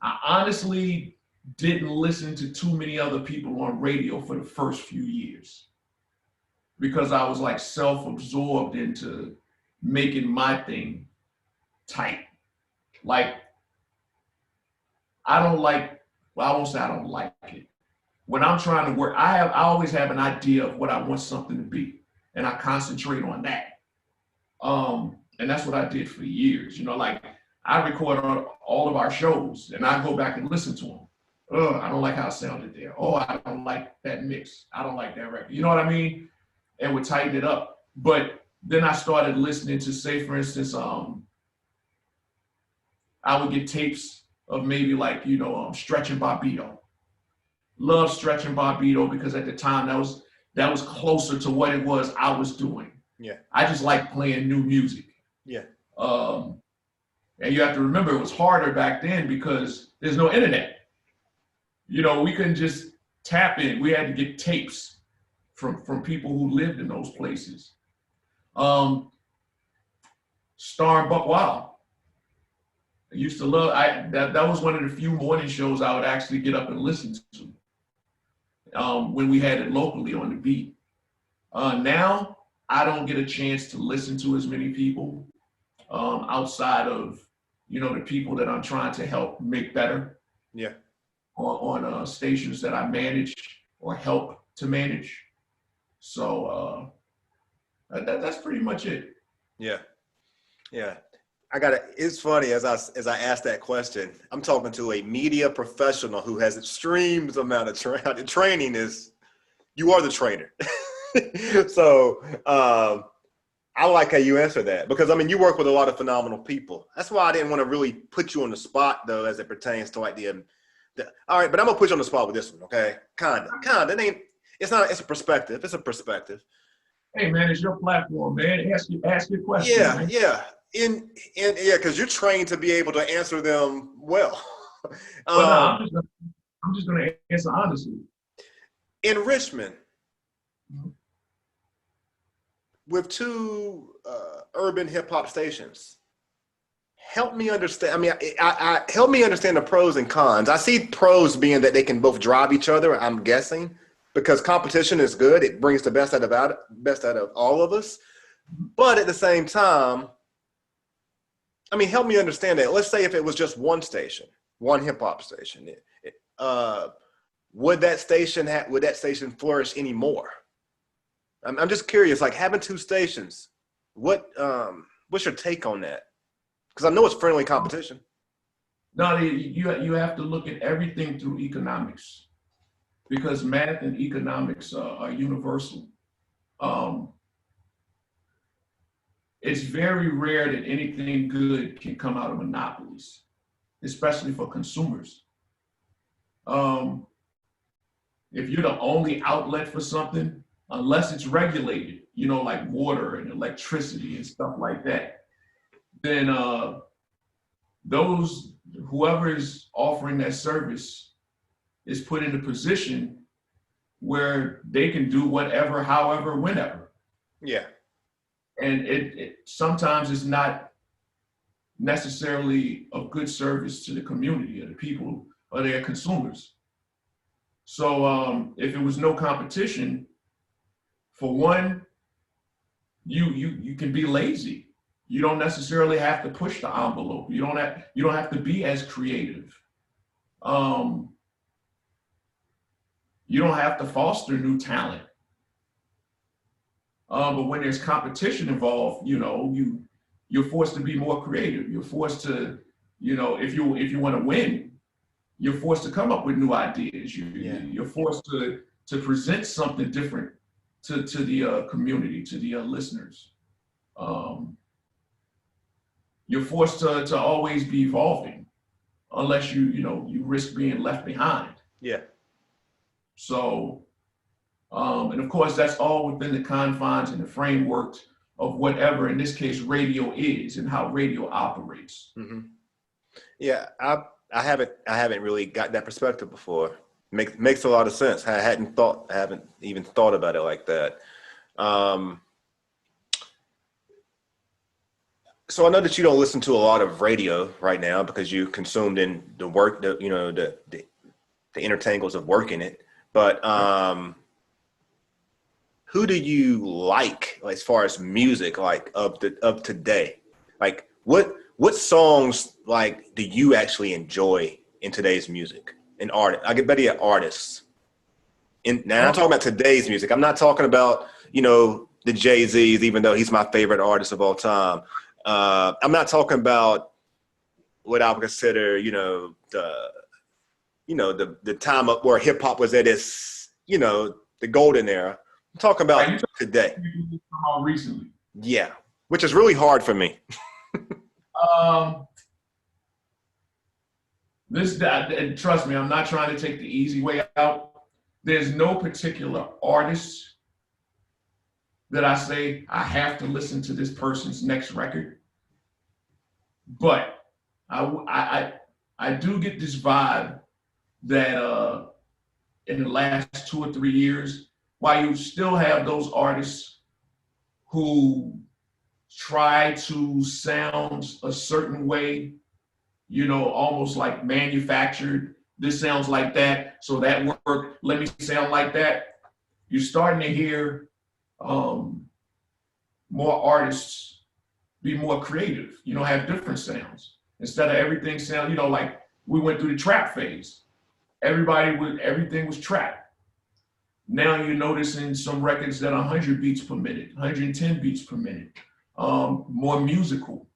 I honestly didn't listen to too many other people on radio for the first few years because I was like self-absorbed into making my thing tight. Like, I won't say I don't like it. When I'm trying to work, I always have an idea of what I want something to be, and I concentrate on that. And that's what I did for years. Like I record on all of our shows, and I go back and listen to them. I don't like how it sounded there. Oh, I don't like that mix. I don't like that record. You know what I mean? And would tighten it up. But then I started listening to, say, for instance, I would get tapes of maybe like, Stretch and Bobbito. Love Stretch and Bobbito because at the time that was closer to what it was I was doing. Yeah. I just like playing new music. Yeah. And you have to remember it was harder back then because there's no internet. We couldn't just tap in. We had to get tapes from people who lived in those places. Star and Buck Wild. used to love, that was one of the few morning shows I would actually get up and listen to when we had it locally on the beat. Now, I don't get a chance to listen to as many people outside of, the people that I'm trying to help make better. Yeah. On stations that I manage or help to manage. So that's pretty much it. Yeah. Yeah. It's funny as I ask that question, I'm talking to a media professional who has extreme amount of training. You are the trainer. So I like how you answer that, because I mean, you work with a lot of phenomenal people. That's why I didn't want to really put you on the spot though, as it pertains to like all right, but I'm gonna put you on the spot with this one, okay? Kinda. It's a perspective. It's a perspective. Hey man, it's your platform, man. Ask your question. Yeah, man. yeah. Because you're trained to be able to answer them well. Well, no, I'm just gonna answer honestly. In Richmond, with two urban hip hop stations, help me understand. I mean, help me understand the pros and cons. I see pros being that they can both drive each other, I'm guessing, because competition is good. It brings the best out of all of us. But at the same time, I mean, help me understand that. Let's say if it was just one station, one hip hop station, would that station flourish anymore? I'm just curious, like having two stations, what's your take on that? Because I know it's friendly competition. No, you have to look at everything through economics, because math and economics are universal. It's very rare that anything good can come out of monopolies, especially for consumers. If you're the only outlet for something, unless it's regulated, like water and electricity and stuff like that, then whoever is offering that service is put in a position where they can do whatever, however, whenever. Yeah. And it sometimes is not necessarily a good service to the community or the people or their consumers. So if it was no competition, for one, you can be lazy. You don't necessarily have to push the envelope. You don't have to be as creative. You don't have to foster new talent. But when there's competition involved, you're forced to be more creative. You're forced to, if you want to win, you're forced to come up with new ideas. You're forced to present something different to the community, to the listeners. You're forced to always be evolving, unless you risk being left behind. Yeah. So, and of course, that's all within the confines and the framework of whatever, in this case, radio is and how radio operates. Mm-hmm. Yeah, I haven't really got that perspective before. Makes a lot of sense. I haven't even thought about it like that. So I know that you don't listen to a lot of radio right now because you're consumed in the work, the intertangles of working it. But who do you like as far as music, like of today? Like what songs like do you actually enjoy in today's music? In art, I get better at artists. Now I'm talking about today's music. I'm not talking about the Jay-Z's, even though he's my favorite artist of all time. I'm not talking about what I would consider, the time up where hip hop was at its, the golden era. I'm talking about today. Recently. Yeah, which is really hard for me. Trust me, I'm not trying to take the easy way out. There's no particular artist that I say I have to listen to this person's next record. But I do get this vibe that in the last 2 or 3 years, while you still have those artists who try to sound a certain way you know, almost like manufactured. This sounds like that, so that worked. Let me sound like that. You're starting to hear more artists be more creative, you know, have different sounds. Instead of everything sound, you know, like we went through the trap phase. Everything was trap. Now you're noticing some records that are 100 beats per minute, 110 beats per minute, more musical,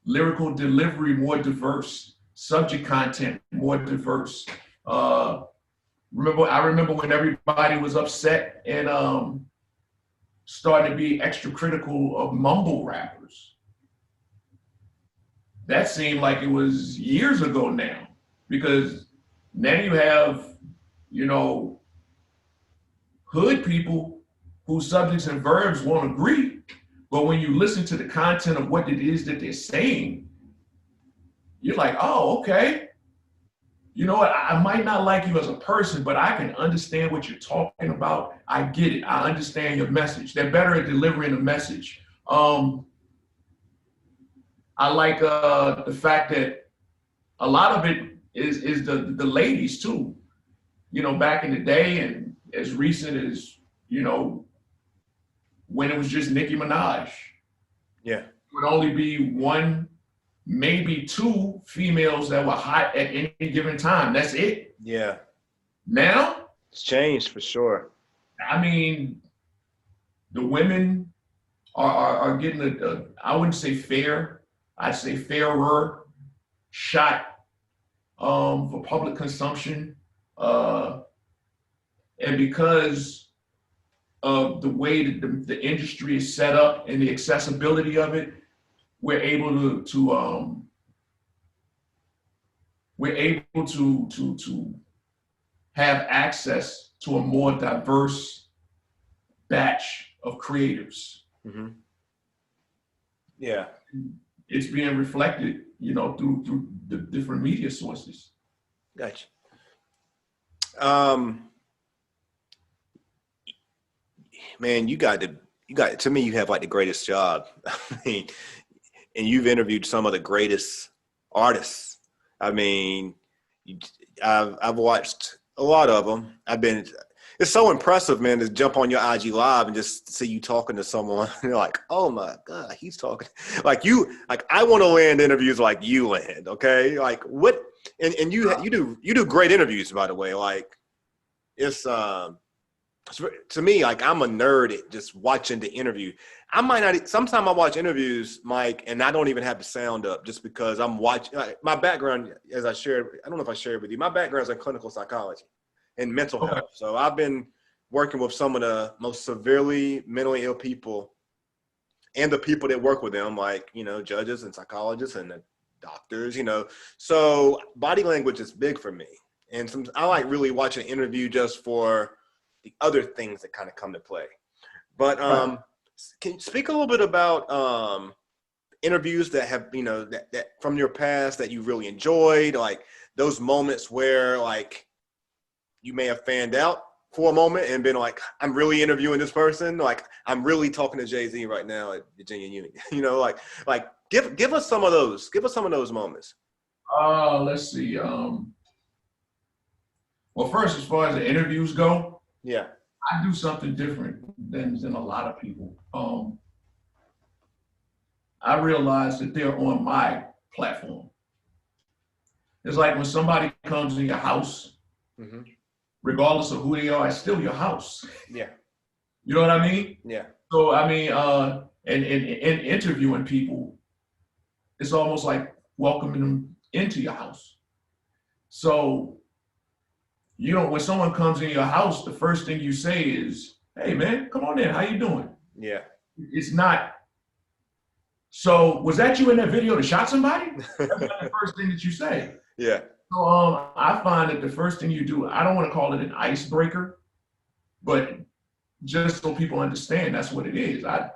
lyrical delivery more diverse, subject content more diverse. I remember when everybody was upset and started to be extra critical of mumble rappers. That seemed like it was years ago now, because now you have, you know, hood people whose subjects and verbs won't agree, but when you listen to the content of what it is that they're saying, you're like, oh, okay. You know what, I might not like you as a person, but I can understand what you're talking about. I get it, I understand your message. They're better at delivering a message. I like the fact that a lot of it is the ladies too. You know, back in the day and as recent as, you know, when it was just Nicki Minaj. Yeah. It would only be one, maybe two females that were hot at any given time. That's it. Yeah. Now? It's changed for sure. I mean, the women are getting a I wouldn't say fair, I'd say fairer shot for public consumption. And because of the way that the industry is set up and the accessibility of it, we're able to have access to a more diverse batch of creatives. Mm-hmm. Yeah. It's being reflected, you know, through the different media sources. Gotcha. Man, to me, you have like the greatest job. I mean, and you've interviewed some of the greatest artists. I mean, I've watched a lot of them. It's so impressive, man, to jump on your IG Live and just see you talking to someone. You're like, oh my God, he's talking. Like I want to land interviews like you land, okay? Like what, and you do great interviews, by the way. Like it's, to me, like I'm a nerd at just watching the interview. Sometimes I watch interviews, Mike, and I don't even have the sound up just because I'm watching. Like, my background, as I shared, I don't know if I shared with you, my background is in clinical psychology and mental health. So I've been working with some of the most severely mentally ill people and the people that work with them, like, you know, judges and psychologists and the doctors, you know. So body language is big for me. And I like really watching an interview just for the other things that kind of come to play. But can you speak a little bit about interviews that have, you know, that from your past that you really enjoyed, like those moments where like you may have fanned out for a moment and been like, I'm really interviewing this person, like I'm really talking to Jay-Z right now at Virginia Univ. You know, like give us some of those. Give us some of those moments. Let's see. Well, first, as far as the interviews go, yeah, I do something different than a lot of people. I realize that they're on my platform. It's like when somebody comes in your house, mm-hmm. regardless of who they are, it's still your house. Yeah. You know what I mean? Yeah. So, I mean, and interviewing people, it's almost like welcoming them into your house. So, you know, when someone comes in your house, the first thing you say is, hey, man, come on in. How you doing? Yeah. It's not, so was that you in that video that shot somebody? That's not the first thing that you say. Yeah. So I find that the first thing you do, I don't want to call it an icebreaker, but just so people understand, that's what it is. I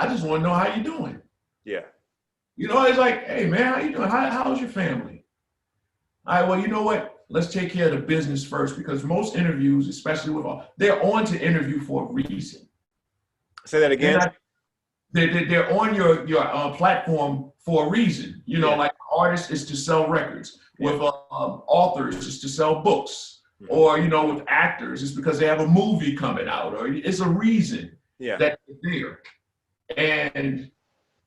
just want to know how you're doing. Yeah. You know, it's like, hey, man, how you doing? How's your family? All right, well, you know what? Let's take care of the business first, because most interviews, especially they're on to interview for a reason. Say that again. They're on your platform for a reason. You know, Yeah. like artists is to sell records. Yeah. With authors is to sell books. Mm-hmm. Or, you know, with actors, it's because they have a movie coming out, or it's a reason Yeah. that they're there. And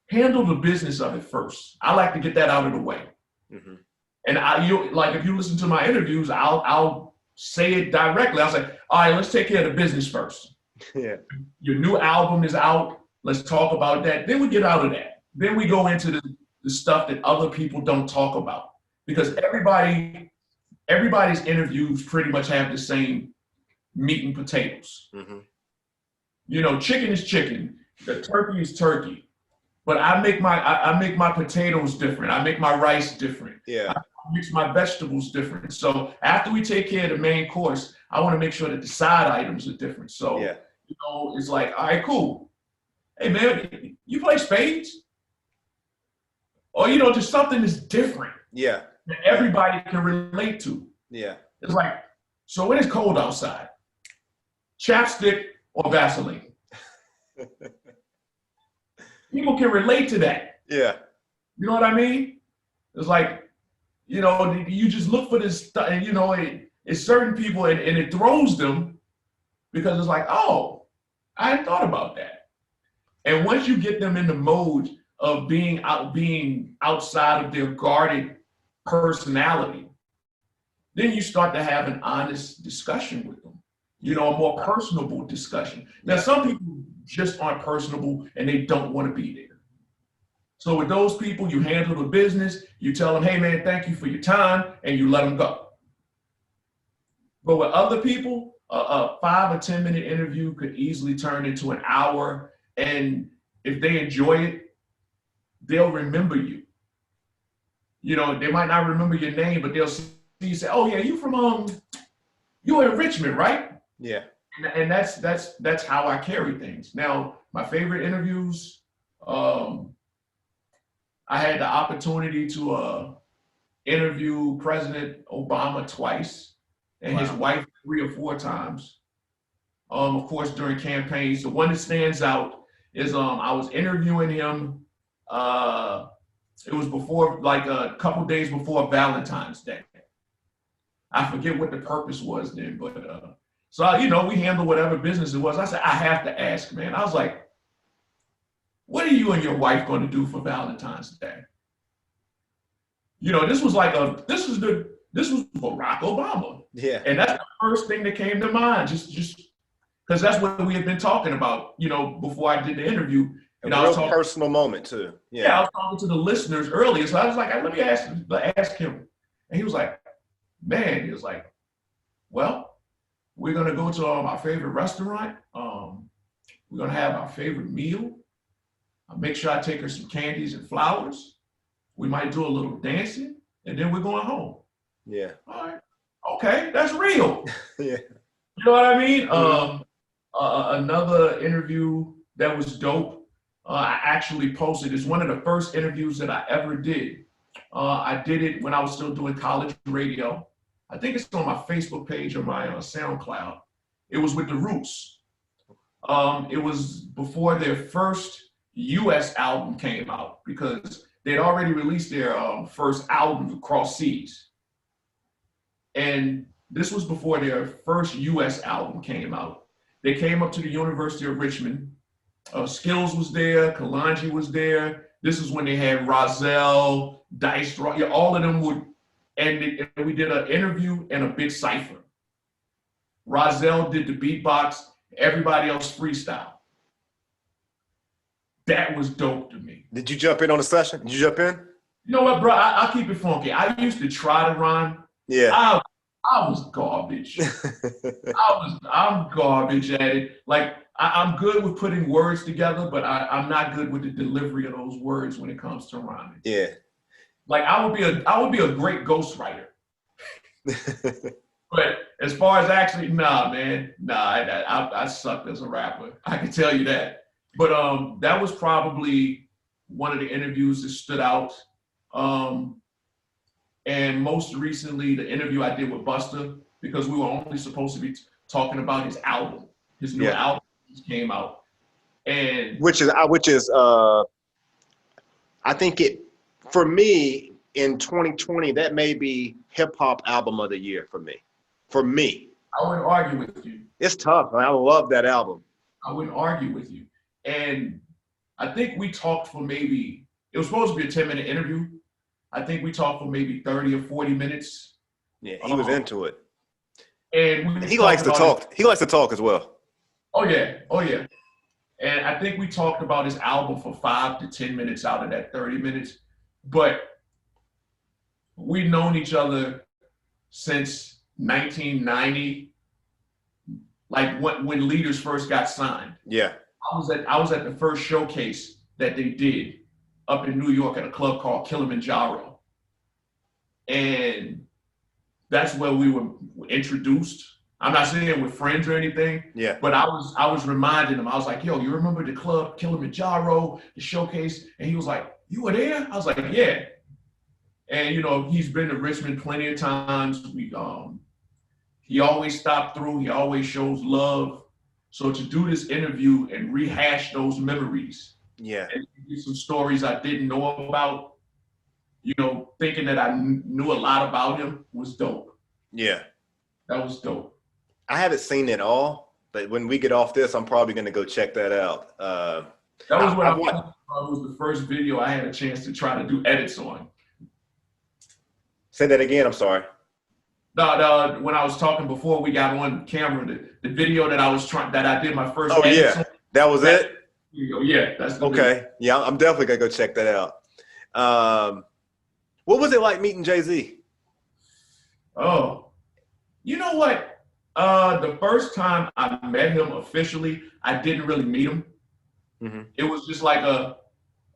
handle the business of it first. I like to get that out of the way. Mm-hmm. And like if you listen to my interviews, I'll say it directly. I'll say, all right, let's take care of the business first. Yeah. Your new album is out. Let's talk about that. Then we get out of that. Then we go into the stuff that other people don't talk about, because everybody's interviews pretty much have the same meat and potatoes. Mm-hmm. You know, chicken is chicken, the turkey is turkey. But I make my potatoes different. I make my rice different. Yeah. I mix my vegetables different. So after we take care of the main course, I want to make sure that the side items are different. So, yeah. You know, it's like, all right, cool. Hey man, you play spades? Or, you know, just something that's different. Yeah. That everybody can relate to. Yeah. It's like, so when it's cold outside, chapstick or Vaseline? People can relate to that. Yeah. You know what I mean? It's like, you know, you just look for this stuff, and you know, it's certain people, and it throws them, because it's like, oh, I hadn't thought about that. And once you get them in the mode of being outside of their guarded personality, then you start to have an honest discussion with them. You know, a more personable discussion. Now, some people just aren't personable and they don't want to be there. So with those people, you handle the business, you tell them, hey man, thank you for your time, and you let them go. But with other people, a 5 or 10 minute interview could easily turn into an hour. And if they enjoy it, they'll remember you. You know, they might not remember your name, but they'll see you say, oh yeah, you were in Richmond, right? Yeah. And that's how I carry things. Now, my favorite interviews, I had the opportunity to interview President Obama twice, and his wife 3 or 4 times. Of course, during campaigns. The one that stands out is I was interviewing him. It was before, like a couple days before Valentine's Day. I forget what the purpose was then, but so, you know, we handled whatever business it was. I said, I have to ask, man. I was like, what are you and your wife going to do for Valentine's Day? You know, this was Barack Obama. Yeah. And that's the first thing that came to mind, just because that's what we had been talking about, you know, before I did the interview. And a real personal moment too. Yeah, I was talking to the listeners earlier. So I was like, let me ask him. And he was like, well, we're going to go to our favorite restaurant. We're going to have our favorite meal. I'll make sure I take her some candies and flowers. We might do a little dancing, and then we're going home. Yeah. All right. Okay, that's real. Yeah. You know what I mean? Mm-hmm. Another interview that was dope, I actually posted. It's one of the first interviews that I ever did. I did it when I was still doing college radio. I think it's on my Facebook page or my SoundCloud. It was with The Roots. It was before their first US album came out, because they'd already released their first album, Across Seas. And this was before their first US album came out. They came up to the University of Richmond. Skills was there, Kalanji was there. This is when they had Rozelle, Dice, all of them would, and we did an interview and a big cipher. Rozelle did the beatbox, everybody else freestyle. That was dope to me. Did you jump in on the session? Did you jump in? You know what, bro? I'll keep it funky. I used to try to rhyme. Yeah. I was garbage. I'm garbage at it. Like, I'm good with putting words together, but I'm not good with the delivery of those words when it comes to rhyming. Yeah. Like, I would be a great ghostwriter. But as far as actually, man, I sucked as a rapper. I can tell you that. But that was probably one of the interviews that stood out. And most recently, the interview I did with Busta, because we were only supposed to be talking about his album. His new album just came out. And which is I think for me in 2020 that may be hip hop album of the year for me. For me, I wouldn't argue with you. it's tough. Man. I love that album. I wouldn't argue with you. And I think we talked for maybe, it was supposed to be a 10-minute interview. I think we talked for maybe 30 or 40 minutes. Yeah, he was into it. And he likes to talk. He likes to talk as well. Oh yeah. And I think we talked about his album for 5 to 10 minutes out of that 30 minutes. But we've known each other since 1990, like when Leaders first got signed. Yeah. I was at the first showcase that they did up in New York at a club called Kilimanjaro. And that's where we were introduced. I'm not saying we're friends or anything, yeah. But I was reminding him. I was like, "Yo, you remember the club Kilimanjaro, the showcase?" And he was like, "You were there?" I was like, "Yeah." And you know, he's been to Richmond plenty of times. He always stopped through. He always shows love. So to do this interview and rehash those memories, yeah, and some stories I didn't know about, you know, thinking that I knew a lot about him was dope. Yeah, that was dope. I haven't seen it all, but when we get off this, I'm probably going to go check that out. That was what was the first video I had a chance to try to do edits on. Say that again. I'm sorry. No, when I was talking before we got on camera, the video that I did my first. Oh yeah, that was it. Yeah, that's the okay. Video. Yeah, I'm definitely gonna go check that out. What was it like meeting Jay-Z? Oh, you know what? The first time I met him officially, I didn't really meet him. Mm-hmm. It was just like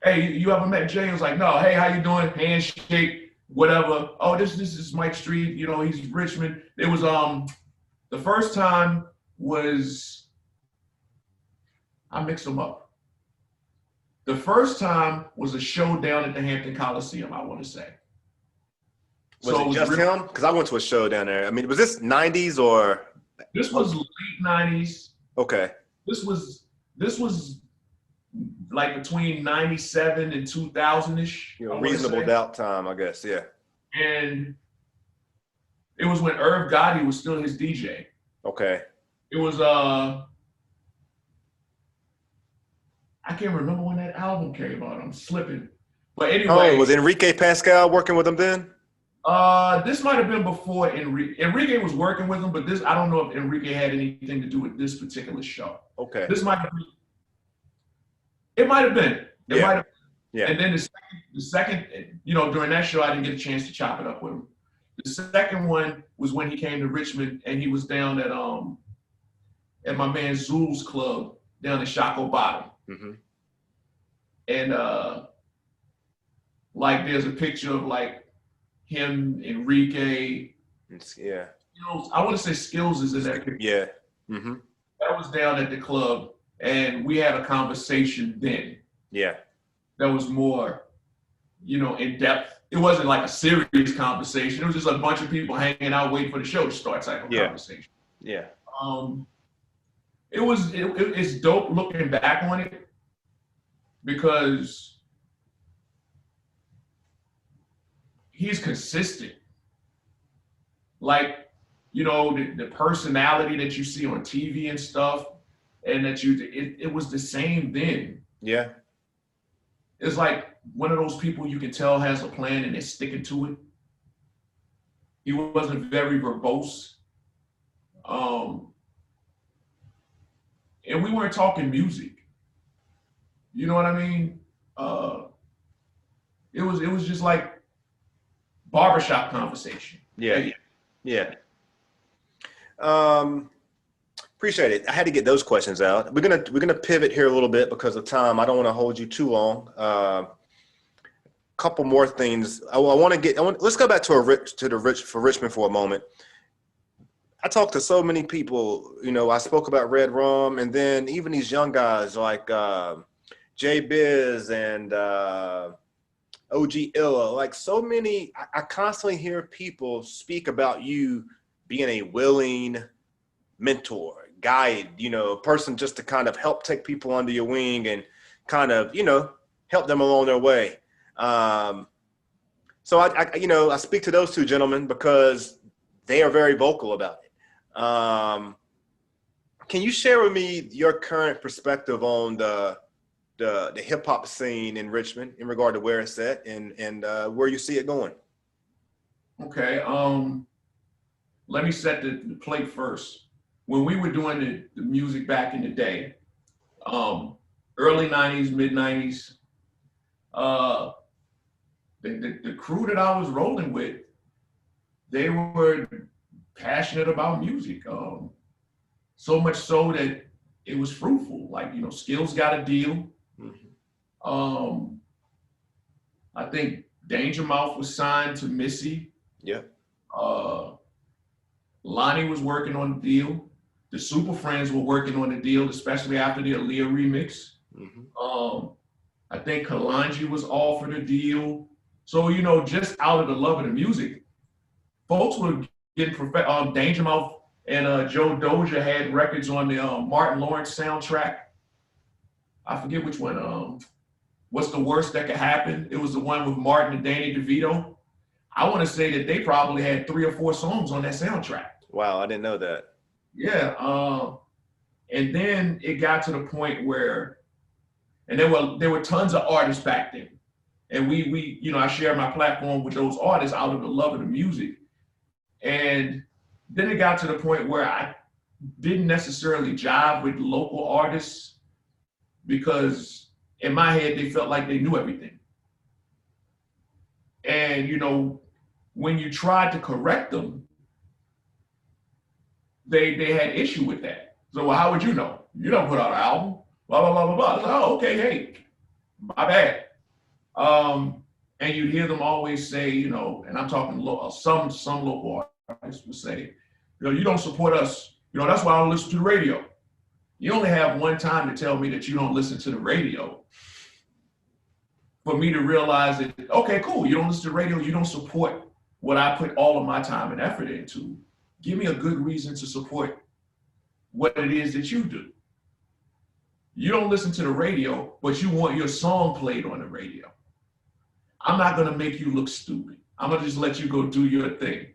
hey, you ever met Jay? I was like, no, hey, how you doing? Handshake, whatever. Oh, this is Mike Street. You know, he's Richmond. It was the first time was, I mixed them up. The first time was a Showdown at the Hampton Coliseum, I want to say. Was it just him? Because I went to a show down there. I mean, was this 90s or? This was late 90s. Okay. This was like between 97 and 2000-ish. You know, reasonable doubt time, I guess, yeah. And it was when Irv Gotti was still his DJ. Okay. It was, I can't remember when that album came out. I'm slipping. But anyway. Oh, was Enrique Pascal working with him then? This might have been before Enrique was working with him, but I don't know if Enrique had anything to do with this particular show. Okay. This might have been. It might have been. It might have been. Yeah. And then the second, you know, during that show, I didn't get a chance to chop it up with him. The second one was when he came to Richmond and he was down at my man Zul's club down in Shockoe Bottom. Mm-hmm. And like there's a picture of like him, Enrique. Yeah. You know, I want to say Skills is in that picture. Yeah. Mm-hmm. That was down at the club and we had a conversation then. Yeah. That was more, you know, in depth. It wasn't like a serious conversation. It was just a bunch of people hanging out waiting for the show to start type of conversation. Yeah. It's dope looking back on it because he's consistent. Like, you know, the personality that you see on TV and stuff, and that it was the same then. Yeah. It's like one of those people you can tell has a plan and they're sticking to it. He wasn't very verbose. And we weren't talking music. You know what I mean? It was just like barbershop conversation. Yeah. Yeah. Appreciate it. I had to get those questions out. We're gonna pivot here a little bit because of time. I don't want to hold you too long. Couple more things. Let's go back for Richmond for a moment. I talked to so many people. You know, I spoke about Red Rum, and then even these young guys like J Biz and OG Illa. Like so many, I constantly hear people speak about you being a willing mentor, guide, a person just to kind of help take people under your wing and kind of, help them along their way. So I speak to those two gentlemen because they are very vocal about it. Can you share with me your current perspective on the hip hop scene in Richmond in regard to where it's at and where you see it going? Okay. Let me set the plate first. When we were doing the music back in the day, early 90s, mid 90s, the crew that I was rolling with, they were passionate about music. So much so that it was fruitful. Like, Skills got a deal. Mm-hmm. I think Danger Mouth was signed to Missy. Yeah. Lonnie was working on the deal. The Super Friends were working on the deal, especially after the Aaliyah remix. Mm-hmm. I think Kalanji was offered a deal. So, just out of the love of the music, folks were getting Danger Mouth and Joe Doja had records on the Martin Lawrence soundtrack. I forget which one. What's the Worst That Could Happen? It was the one with Martin and Danny DeVito. I want to say that they probably had 3 or 4 songs on that soundtrack. Wow, I didn't know that. Yeah. And then it got to the point where, and there were tons of artists back then. And we I shared my platform with those artists out of the love of the music. And then it got to the point where I didn't necessarily jive with local artists because in my head, they felt like they knew everything. And, when you tried to correct them, they had issue with that. So, well, how would you know? You don't put out an album, blah, blah, blah, blah, blah. Like, oh, okay, hey, my bad. And you'd hear them always say, and I'm talking some local artists would say, you don't support us. That's why I don't listen to the radio. You only have one time to tell me that you don't listen to the radio for me to realize that, okay, cool, you don't listen to the radio, you don't support what I put all of my time and effort into. Give me a good reason to support what it is that you do. You don't listen to the radio, but you want your song played on the radio. I'm not gonna make you look stupid. I'm gonna just let you go do your thing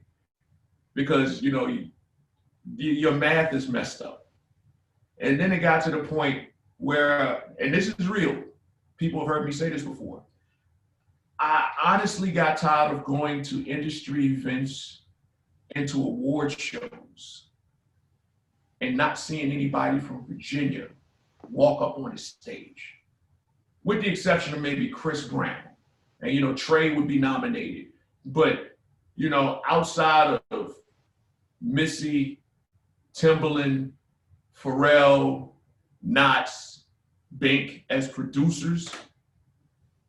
because, your math is messed up. And then it got to the point where, and this is real, people have heard me say this before. I honestly got tired of going to industry events and to award shows and not seeing anybody from Virginia walk up on the stage, with the exception of maybe Chris Brown. And, Trey would be nominated. But, outside of Missy, Timbaland, Pharrell, Knots, Bink as producers,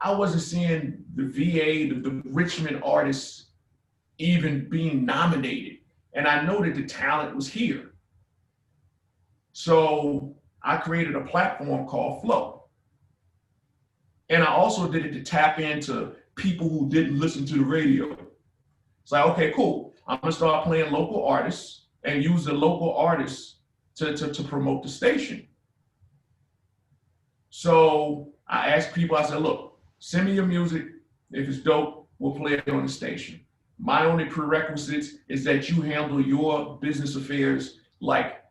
I wasn't seeing the VA, the Richmond artists even being nominated. And I know that the talent was here. So I created a platform called Flow. And I also did it to tap into people who didn't listen to the radio. It's like, okay, cool. I'm gonna start playing local artists and use the local artists to promote the station. So I asked people, I said, look, send me your music. If it's dope, we'll play it on the station. My only prerequisites is that you handle your business affairs like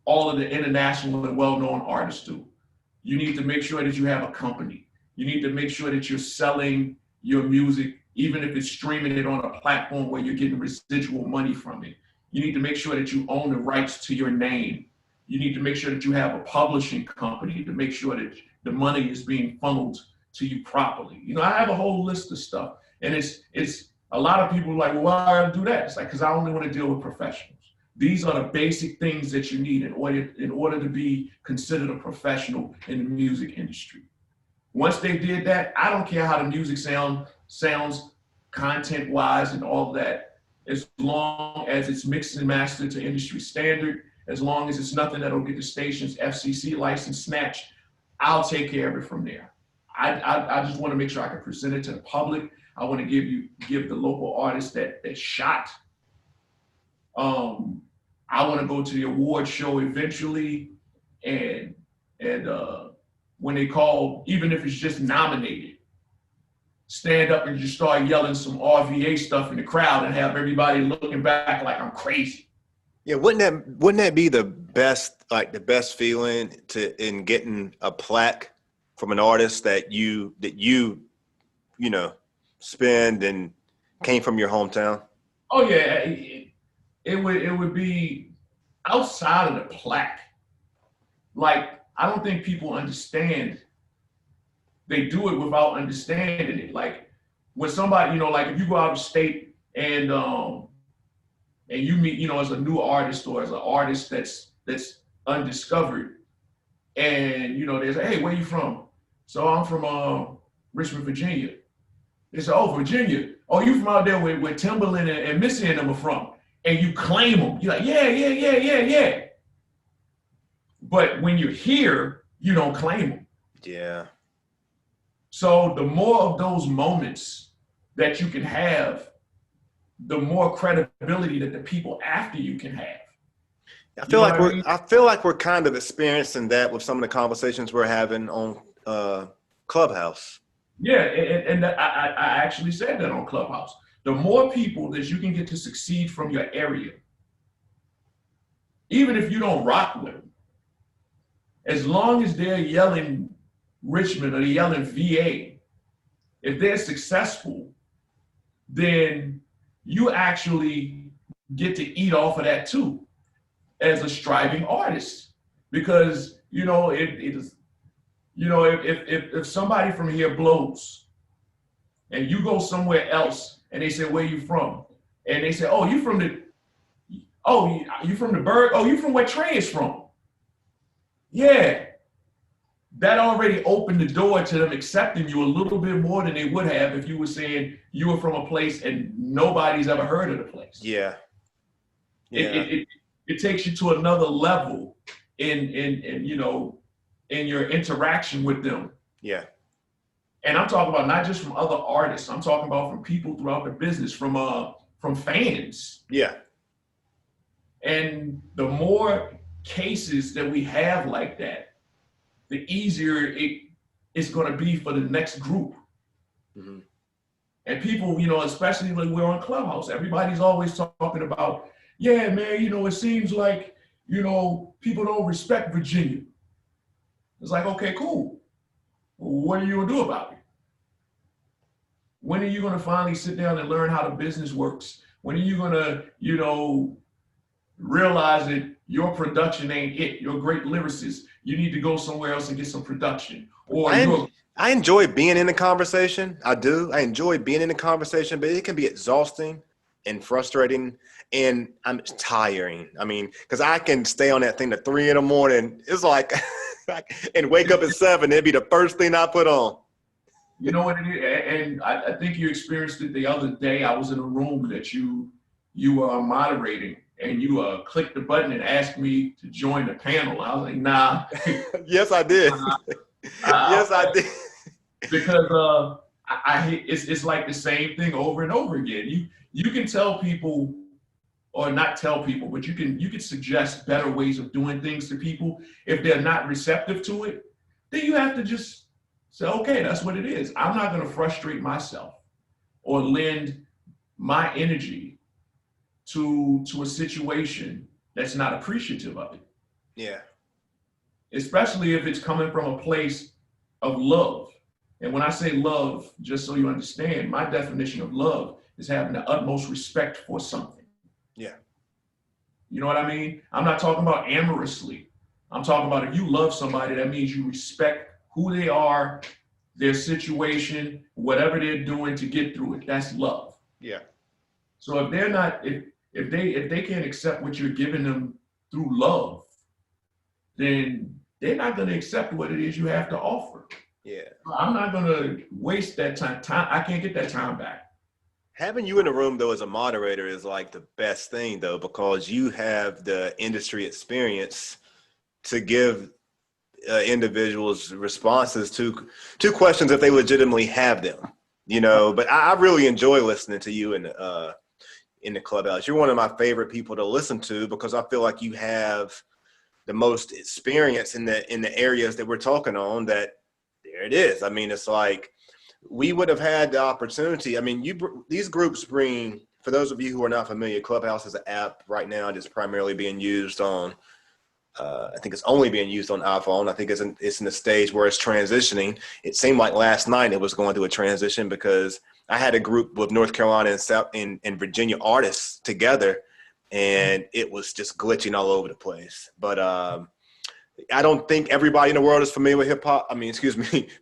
all of the international and well-known artists do. You need to make sure that you have a company. You need to make sure that you're selling your music, even if it's streaming it on a platform where you're getting residual money from it. You need to make sure that you own the rights to your name. You need to make sure that you have a publishing company to make sure that the money is being funneled to you properly. I have a whole list of stuff. And it's a lot of people are like, well, why do I do that? It's like, because I only want to deal with professionals. These are the basic things that you need in order to be considered a professional in the music industry. Once they did that, I don't care how the music sounds content-wise and all that, as long as it's mixed and mastered to industry standard, as long as it's nothing that'll get the station's FCC license snatched, I'll take care of it from there. I just want to make sure I can present it to the public. I want to give the local artists that shot. I I want to go to the award show eventually, and when they call, even if it's just nominated, stand up and just start yelling some RVA stuff in the crowd and have everybody looking back like I'm crazy. Yeah, wouldn't that be the best feeling in getting a plaque from an artist that you spend and came from your hometown? Oh yeah, it would be outside of the plaque. Like, I don't think people understand. They do it without understanding it. Like, when somebody, like if you go out of state and you meet, as a new artist or as an artist that's undiscovered, and they say, hey, where you from? So I'm from Richmond, Virginia. They say, oh, Virginia. Oh, you from out there where Timberland and Missy and them are from. And you claim them. You're like, yeah. But when you're here, you don't claim them. Yeah. So the more of those moments that you can have, the more credibility that the people after you can have. I feel like we're kind of experiencing that with some of the conversations we're having on Clubhouse. Yeah, and I actually said that on Clubhouse. The more people that you can get to succeed from your area, even if you don't rock with them, as long as they're yelling Richmond or they're yelling VA, if they're successful, then you actually get to eat off of that too, as a striving artist. Because if somebody from here blows and you go somewhere else and they say, where you from? And they say, oh, you from the Berg? Oh, you from where Trey is from? Yeah. That already opened the door to them accepting you a little bit more than they would have if you were saying you were from a place and nobody's ever heard of the place. Yeah. It takes you to another level in your interaction with them. Yeah. And I'm talking about not just from other artists. I'm talking about from people throughout the business, from fans. Yeah. And the more cases that we have like that, the easier it's going to be for the next group. Mm-hmm. And people, especially when we're on Clubhouse, everybody's always talking about, yeah, man, it seems like, people don't respect Virginia. It's like, okay, cool. What are you going to do about it? When are you going to finally sit down and learn how the business works? When are you going to, realize that your production ain't it? You're a great lyricist. You need to go somewhere else and get some production. Or I enjoy being in the conversation. I do. I enjoy being in the conversation, but it can be exhausting and frustrating, and I'm tiring. I mean, because I can stay on that thing to 3 a.m. It's like, and wake up at 7. It'd be the first thing I put on. You know what it is? And I think you experienced it the other day. I was in a room that you were moderating, and you clicked the button and asked me to join the panel. I was like, nah. Yes, I did. Yes, I did. Because it's like the same thing over and over again. You can tell people, or not tell people, but you can suggest better ways of doing things to people. If they're not receptive to it, then you have to just say, okay, that's what it is. I'm not going to frustrate myself or lend my energy to a situation that's not appreciative of it. Yeah. Especially if it's coming from a place of love. And when I say love, just so you understand, my definition of love is having the utmost respect for something. Yeah. You know what I mean? I'm not talking about amorously. I'm talking about if you love somebody, that means you respect who they are, their situation, whatever they're doing to get through it. That's love. Yeah. So if they're not, if they can't accept what you're giving them through love, then they're not going to accept what it is you have to offer. Yeah. I'm not going to waste that time. I can't get that time back. Having you in the room, though, as a moderator is like the best thing, though, because you have the industry experience to give individuals responses to questions if they legitimately have them, But I really enjoy listening to you and in the clubhouse. You're one of my favorite people to listen to because I feel like you have the most experience in the areas that we're talking on. That there it is. I mean, it's like we would have had the opportunity. I mean, these groups bring, for those of you who are not familiar, Clubhouse is an app right now that's primarily being used on, I think it's only being used on iPhone. I think it's in a stage where it's transitioning. It seemed like last night it was going through a transition because I had a group with North Carolina and Virginia artists together, and it was just glitching all over the place. But I don't think everybody in the world is familiar with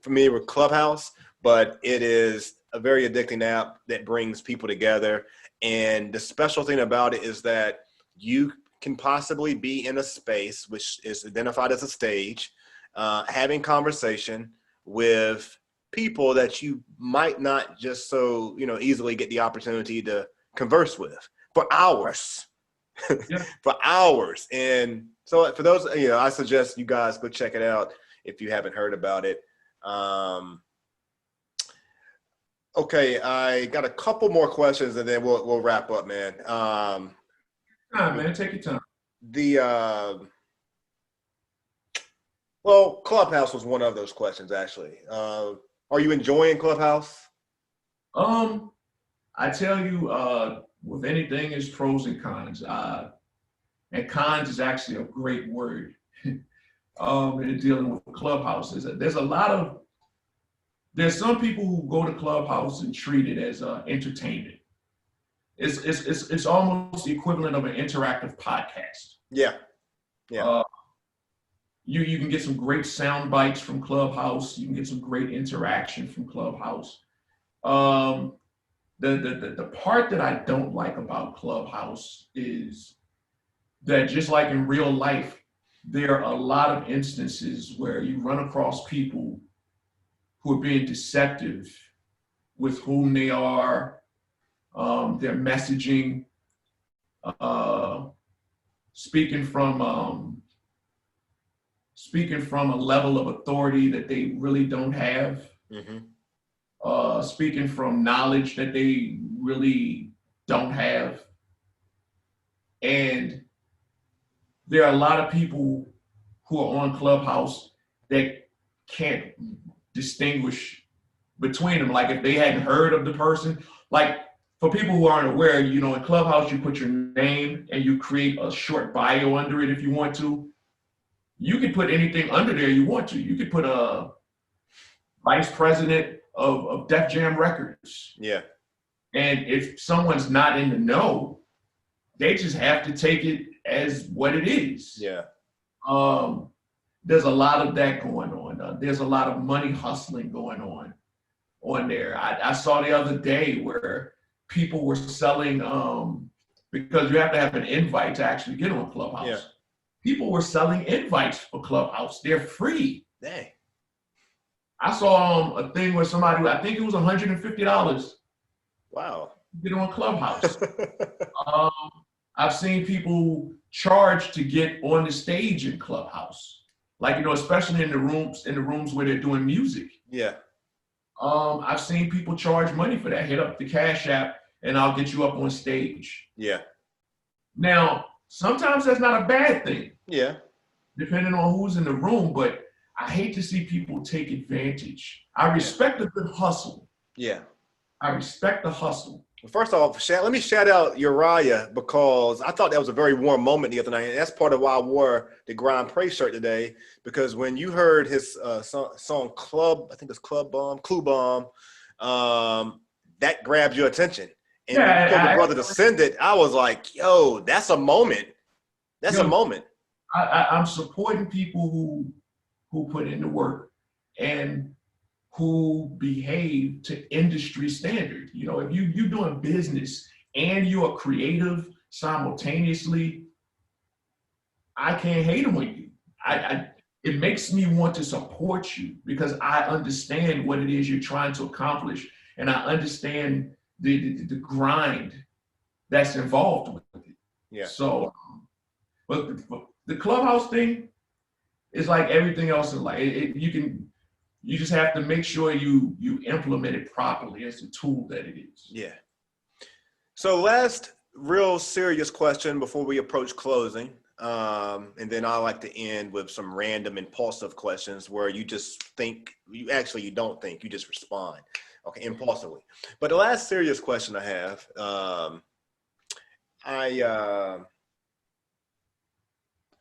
familiar with Clubhouse, but it is a very addicting app that brings people together. And the special thing about it is that you can possibly be in a space which is identified as a stage, having conversation with people that you might not just so easily get the opportunity to converse with for hours. Yeah. For hours. And so for those, I suggest you guys go check it out if you haven't heard about it. Okay, I got a couple more questions and then we'll wrap up, man. Man, take your time. Well, Clubhouse was one of those questions, actually. Are you enjoying Clubhouse? I tell you, with anything, there's pros and cons. And cons is actually a great word. In dealing with Clubhouse, there's some people who go to Clubhouse and treat it as entertainment. It's almost the equivalent of an interactive podcast. Yeah. You can get some great sound bites from Clubhouse. You can get some great interaction from Clubhouse. The part that I don't like about Clubhouse is that just like in real life, there are a lot of instances where you run across people who are being deceptive with whom they are, their messaging, speaking from a level of authority that they really don't have, speaking from knowledge that they really don't have. And there are a lot of people who are on Clubhouse that can't distinguish between them. Like if they hadn't heard of the person, like for people who aren't aware, in Clubhouse, you put your name and you create a short bio under it if you want to. You can put anything under there you want to. You could put a vice president of Def Jam Records. Yeah. And if someone's not in the know, they just have to take it as what it is. Yeah. There's a lot of that going on. There's a lot of money hustling going on there. I saw the other day where people were selling, because you have to have an invite to actually get on Clubhouse. Yeah. People were selling invites for Clubhouse. They're free. Dang. I saw a thing where somebody, I think it was $150. Wow. Get on Clubhouse. I've seen people charge to get on the stage in Clubhouse. Like, especially in the rooms where they're doing music. Yeah. I've seen people charge money for that. Hit up the Cash App and I'll get you up on stage. Yeah. Now, sometimes that's not a bad thing. Yeah. Depending on who's in the room, but I hate to see people take advantage. I respect a good hustle. Yeah. I respect the hustle. First off, let me shout out Uriah because I thought that was a very warm moment the other night. And that's part of why I wore the Grind Pray shirt today, because when you heard his song Club, I think it's Clue Bomb, that grabbed your attention. And when the brother descended, I was like, yo, that's a moment. That's a moment. I'm supporting people who put in the work and who behave to industry standard. If you're doing business and you're creative simultaneously, I can't hate on you. It makes me want to support you because I understand what it is you're trying to accomplish, and I understand the grind that's involved with it. Yeah. So, but the Clubhouse thing is like everything else in life. You just have to make sure you implement it properly as the tool that it is. Yeah. So last real serious question before we approach closing. And then I like to end with some random impulsive questions where you just think, you don't think, you just respond, okay, impulsively. But the last serious question I have, I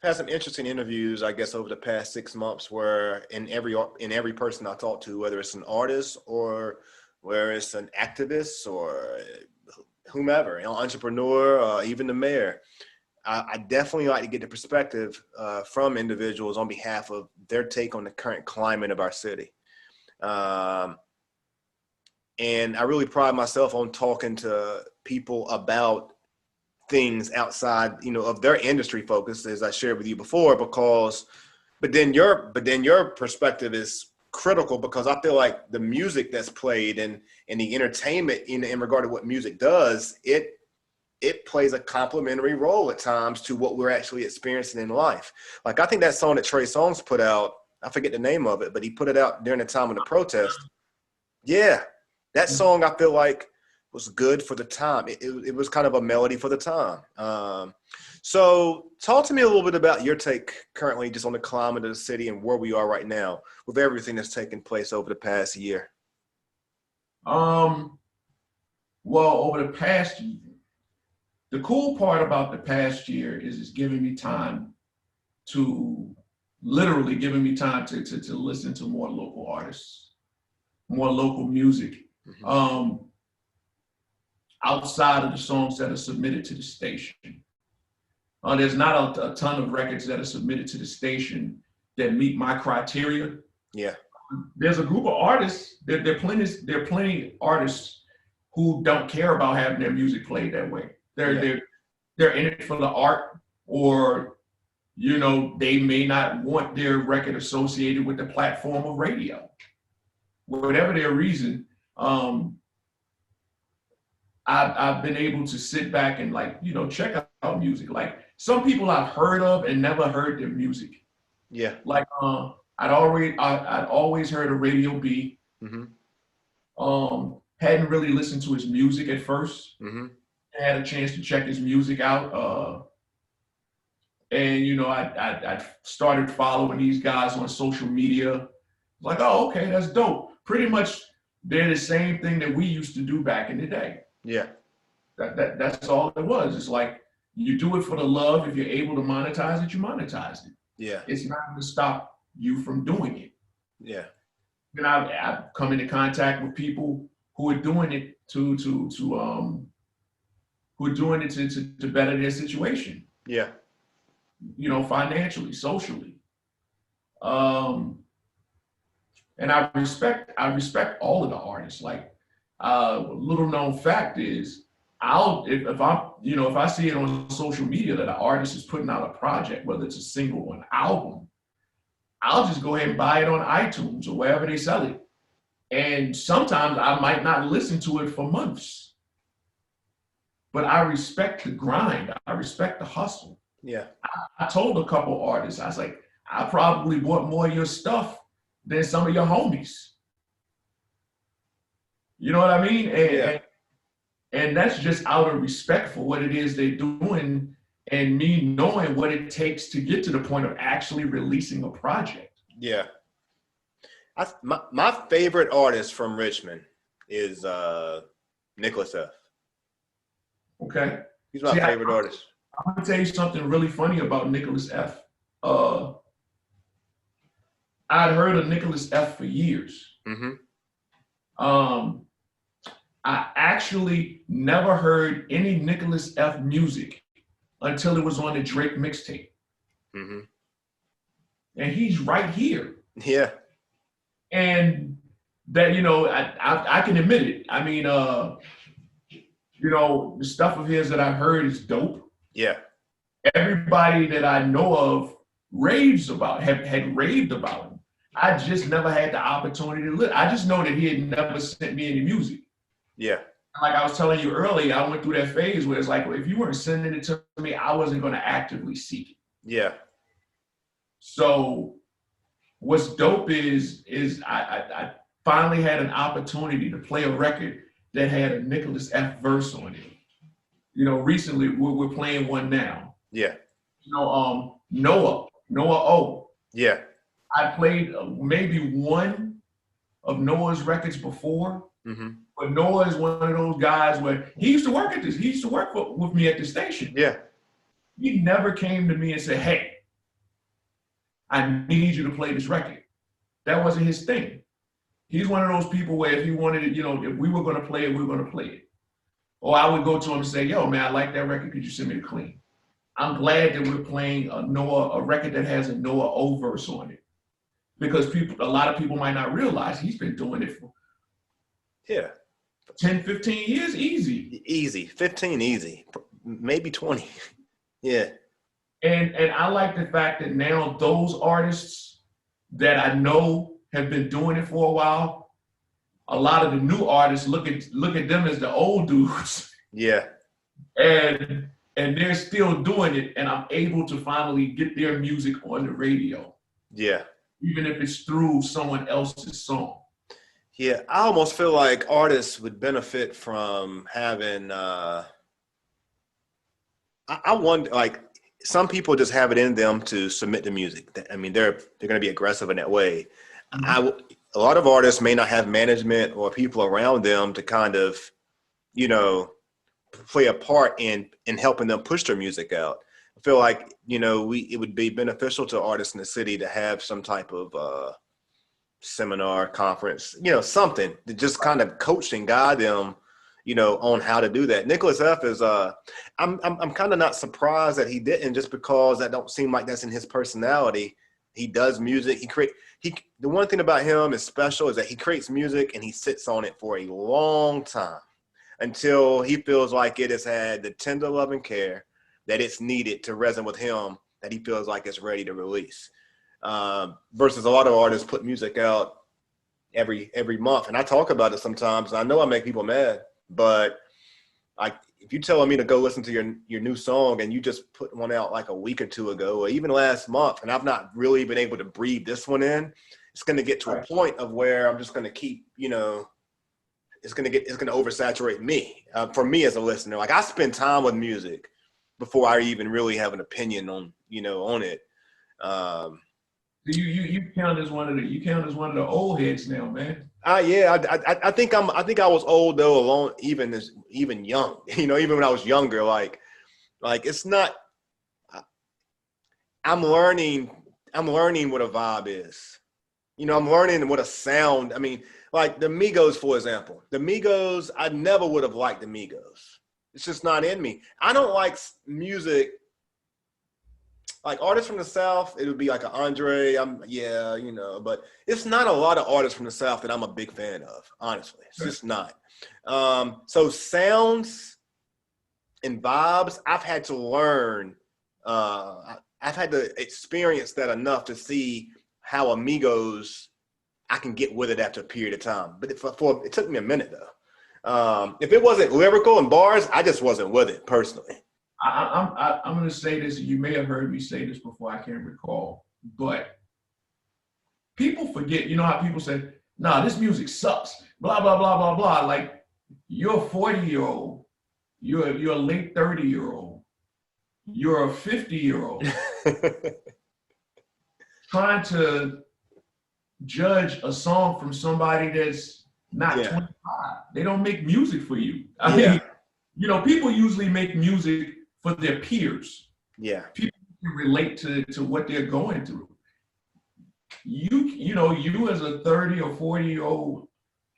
had some interesting interviews, I guess, over the past 6 months where in every person I talk to, whether it's an artist or where it's an activist or whomever, entrepreneur, even the mayor, I definitely like to get the perspective from individuals on behalf of their take on the current climate of our city. And I really pride myself on talking to people about things outside, of their industry focus, as I shared with you before, but then your perspective is critical because I feel like the music that's played and the entertainment in regard to what music does, it plays a complementary role at times to what we're actually experiencing in life. Like, I think that song that Trey Songz put out, I forget the name of it, but he put it out during the time of the protest. Yeah, that song I feel like was good for the time. It was kind of a melody for the time. So talk to me a little bit about your take currently just on the climate of the city and where we are right now with everything that's taken place over the past year. Well, over the past year, the cool part about the past year is it's giving me time to, literally giving me time to listen to more local artists, more local music. Mm-hmm. Outside of the songs that are submitted to the station. There's not a ton of records that are submitted to the station that meet my criteria. Yeah. There's a group of artists, there are plenty artists who don't care about having their music played that way. They're in it for the art, or, they may not want their record associated with the platform of radio. Whatever their reason, I've been able to sit back and check out music. Like, some people I've heard of and never heard their music. Yeah. Like I'd always heard of Radio B. Mm-hmm. Hadn't really listened to his music at first. Mm-hmm. Had a chance to check his music out. And I started following these guys on social media. Like, oh, okay, that's dope. Pretty much they're the same thing that we used to do back in the day. Yeah. That's all it was. It's like, you do it for the love. If you're able to monetize it, you monetize it. Yeah. It's not going to stop you from doing it. Yeah. And I've come into contact with people who are doing it to better their situation. Yeah. Financially, socially. And I respect all of the artists. Like, little known fact is, if I see it on social media that an artist is putting out a project, whether it's a single or an album, I'll just go ahead and buy it on iTunes or wherever they sell it. And sometimes I might not listen to it for months, but I respect the grind. I respect the hustle. Yeah. I told a couple artists, I was like, I probably bought more of your stuff than some of your homies. You know what I mean? And that's just out of respect for what it is they're doing and me knowing what it takes to get to the point of actually releasing a project. Yeah. My favorite artist from Richmond is Nicholas F. Okay. He's my favorite artist. I'm going to tell you something really funny about Nicholas F. I'd heard of Nicholas F. for years. Mm-hmm. I actually never heard any Nicholas F. music until it was on the Drake mixtape. Mm-hmm. And he's right here. Yeah. And that, I can admit it. I mean, the stuff of his that I've heard is dope. Yeah. Everybody that I know of had raved about him. I just never had the opportunity to listen. I just know that he had never sent me any music. Yeah. Like I was telling you earlier, I went through that phase where it's like, well, if you weren't sending it to me, I wasn't going to actively seek it. Yeah. So what's dope is I finally had an opportunity to play a record that had a Nicholas F. verse on it. You know, recently we're playing one now. Yeah. You know, Noah O. Yeah. I played maybe one of Noah's records before, but Noah is one of those guys where he used to work at this. He used to work with me at the station. Yeah. He never came to me and said, "Hey, I need you to play this record." That wasn't his thing. He's one of those people where if he wanted it, you know, if we were going to play it, we were going to play it. Or I would go to him and say, "Yo, man, I like that record. Could you send me the clean?" I'm glad that we're playing a record that has a Noah O verse on it, because a lot of people might not realize he's been doing it for 10, 15 years, easy. 15, easy, maybe 20. Yeah. And I like the fact that now those artists that I know have been doing it for a while, a lot of the new artists look at them as the old dudes. Yeah. And they're still doing it, and I'm able to finally get their music on the radio. Yeah. Even if it's through someone else's song. Yeah, I almost feel like artists would benefit from having, I wonder, like, some people just have it in them to submit the music. I mean, they're going to be aggressive in that way. A lot of artists may not have management or people around them to kind of, you know, play a part in helping them push their music out. I feel like, you know, it would be beneficial to artists in the city to have some type of seminar, conference, you know, something to just kind of coach and guide them, you know, on how to do that. Nicholas F. is, I'm kind of not surprised that he didn't, just because that don't seem like that's in his personality. He does music. The one thing about him is special is that he creates music and he sits on it for a long time until he feels like it has had the tender love and care that it's needed to resonate with him, that he feels like it's ready to release. Versus a lot of artists put music out every month. And I talk about it sometimes. I know I make people mad, but if you're telling me to go listen to your new song and you just put one out like a week or two ago, or even last month, and I've not really been able to breathe this one in, it's going to get to a point of where I'm just going to keep, you know, it's going to oversaturate me, for me as a listener. Like, I spend time with music before I even really have an opinion on it. You count as one of the old heads now, man. Yeah, I think I was old though, even young. You know, even when I was younger, like it's not. I'm learning what a vibe is. You know, I'm learning what a sound. I mean, like the Migos, for example. The Migos, I never would have liked the Migos. It's just not in me. I don't like music. Like artists from the South, it would be like an Andre. You know, but it's not a lot of artists from the South that I'm a big fan of, honestly. It's just not. So sounds and vibes, I've had to learn. I've had to experience that enough to see how Amigos, I can get with it after a period of time. But it took me a minute though. If it wasn't lyrical and bars, I just wasn't with it personally. I'm going to say this. You may have heard me say this before. I can't recall, but people forget. You know how people say, "Nah, this music sucks." Blah blah blah blah blah. Like, you're a 40-year-old, you're a late 30-year-old, you're a 50-year-old, trying to judge a song from somebody that's not 25. They don't make music for you. I mean, you know, people usually make music for their peers. Yeah. People can relate to what they're going through. You know, you as a 30 or 40-year-old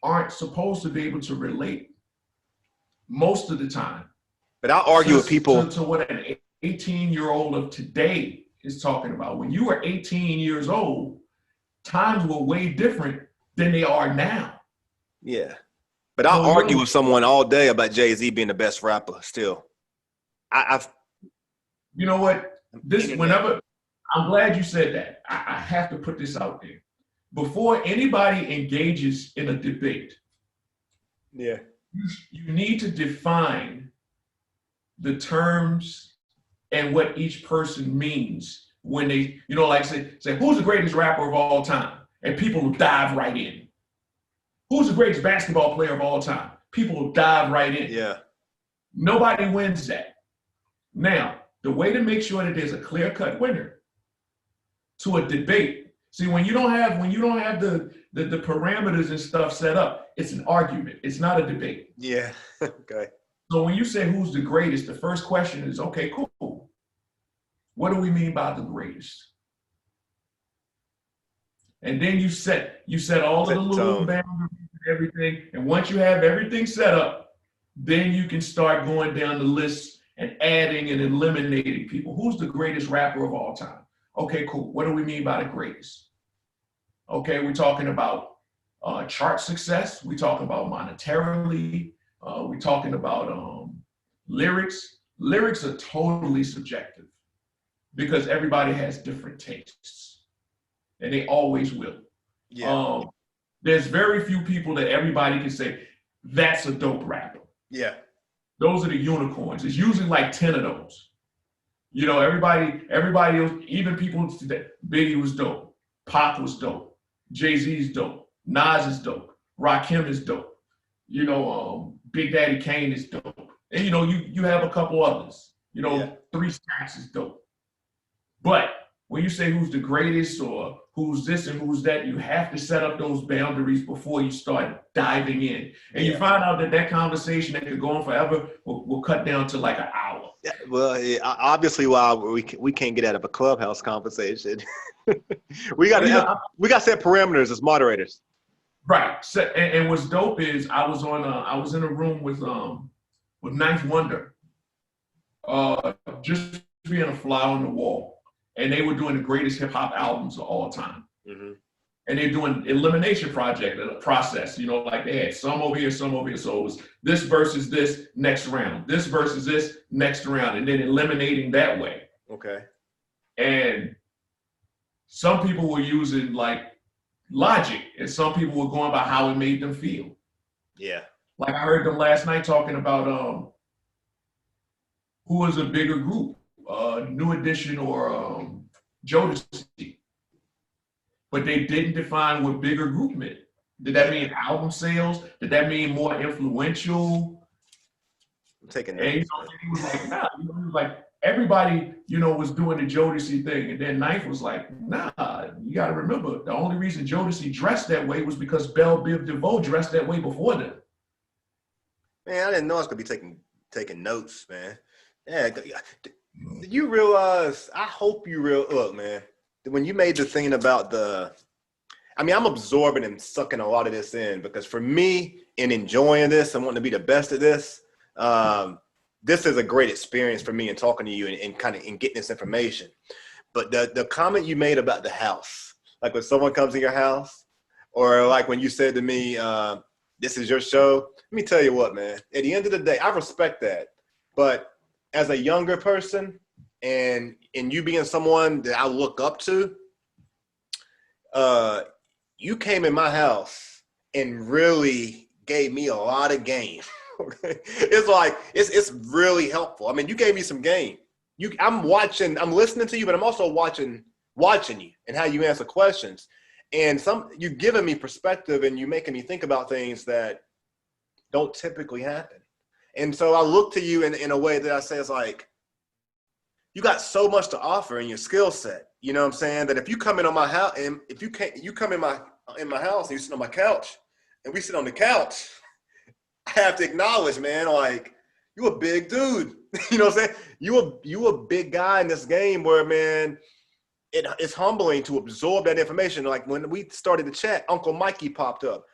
aren't supposed to be able to relate most of the time. But I'll argue with people to what an 18-year-old of today is talking about. When you were 18 years old, times were way different than they are now. Yeah. But I'll argue with someone all day about Jay-Z being the best rapper still. You know what? I'm glad you said that. I have to put this out there. Before anybody engages in a debate, you need to define the terms and what each person means when they, you know, like say, who's the greatest rapper of all time? And people will dive right in. Who's the greatest basketball player of all time? People will dive right in. Yeah. Nobody wins that. Now, the way to make sure that there's a clear-cut winner to a debate. See, when you don't have the parameters and stuff set up, it's an argument. It's not a debate. Yeah. Okay. So when you say who's the greatest, the first question is, okay, cool. What do we mean by the greatest? And then you set all of the little boundaries and everything. And once you have everything set up, then you can start going down the list and adding and eliminating people. Who's the greatest rapper of all time? Okay, cool. What do we mean by the greatest? Okay, we're talking about chart success. We're talking about monetarily. We're talking about lyrics. Lyrics are totally subjective because everybody has different tastes. And they always will. Yeah. There's very few people that everybody can say, that's a dope rapper. Yeah. Those are the unicorns. It's usually like 10 of those. You know, everybody else, even people that Biggie was dope, Pac was dope, Jay-Z's dope, Nas is dope, Rakim is dope, you know, Big Daddy Kane is dope. And you know, you have a couple others. You know, 3 Stacks is dope. But when you say who's the greatest or who's this and who's that, you have to set up those boundaries before you start diving in. And you find out that conversation that could go on forever will cut down to like an hour. Yeah, well, obviously, while we can't get out of a clubhouse conversation, we got to set parameters as moderators. Right. So, and what's dope is I was in a room with Ninth Wonder, just being a fly on the wall. And they were doing the greatest hip hop albums of all time. Mm-hmm. And they're doing elimination process, you know, like they had some over here, some over here. So it was this versus this next round, this versus this next round, and then eliminating that way. Okay. And some people were using like logic, and some people were going by how it made them feel. Yeah. Like I heard them last night talking about who was a bigger group. New Edition or Jodeci, but they didn't define what bigger group meant. Did that mean album sales? Did that mean more influential? I'm taking that. And he was like, nah. He was like, everybody, was doing the Jodeci thing, and then Ninth was like, nah. You got to remember, the only reason Jodeci dressed that way was because Belle Biv DeVoe dressed that way before them. Man, I didn't know I was gonna be taking notes, man. Yeah. Did you realize, I hope you look, man, when you made the thing about I'm absorbing and sucking a lot of this in because for me, in enjoying this and wanting to be the best at this, this is a great experience for me in talking to you and kind of in getting this information. But the comment you made about the house, like when someone comes in your house, or like when you said to me, this is your show, let me tell you what, man, at the end of the day, I respect that. But as a younger person and you being someone that I look up to, you came in my house and really gave me a lot of game. Okay? It's like, it's really helpful. I mean, you gave me some game. I'm listening to you, but I'm also watching you and how you answer questions. And you're giving me perspective and you're making me think about things that don't typically happen. And so I look to you in a way that I say is like, you got so much to offer in your skill set. You know what I'm saying? That if you come in on my house, and if you come in my house and you sit on my couch, and we sit on the couch, I have to acknowledge, man, like you a big dude. You know what I'm saying? You a big guy in this game where, man, it's humbling to absorb that information. Like when we started the chat, Uncle Mikey popped up.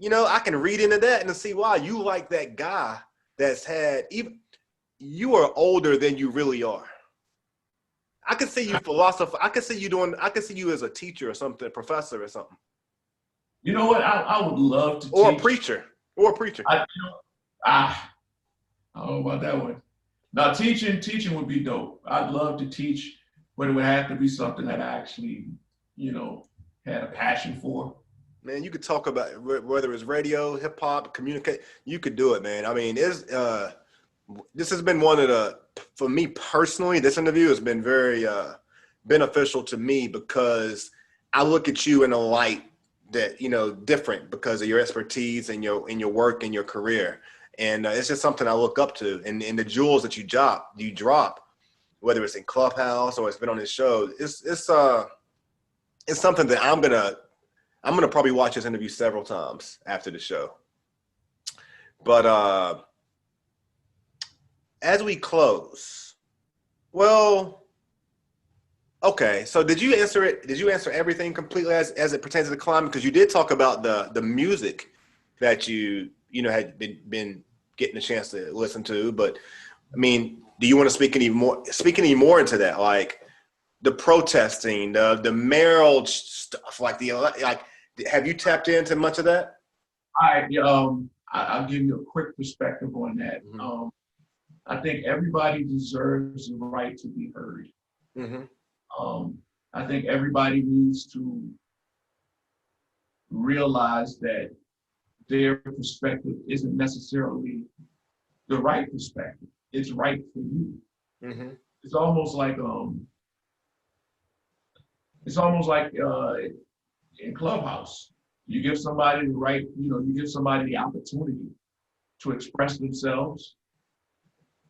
I can read into that and see why you like that guy that's had you are older than you really are. I can see you philosopher. I can see you as a teacher or something, professor or something. You know what? I would love to or teach. A preacher. I don't know about that one. Now teaching would be dope. I'd love to teach, but it would have to be something that I actually, had a passion for. Man, you could talk about whether it's radio, hip hop, communicate. You could do it, man. I mean, this has been for me personally, this interview has been very beneficial to me because I look at you in a light that, different because of your expertise and your work and your career. And it's just something I look up to. And the jewels that you drop, whether it's in Clubhouse or it's been on this show, it's something that I'm gonna probably watch this interview several times after the show. But as we close, well, okay. So did you answer it? Did you answer everything completely as it pertains to the climate? Because you did talk about the music that you had been getting a chance to listen to. But I mean, do you want to speak any more into that? Like the protesting, the mayoral stuff, like have you tapped into much of that? I'll give you a quick perspective on that. Mm-hmm. I think everybody deserves the right to be heard. Mm-hmm. I think everybody needs to realize that their perspective isn't necessarily the right perspective. It's right for you. Mm-hmm. It's almost like in Clubhouse, you give somebody the right, you give somebody the opportunity to express themselves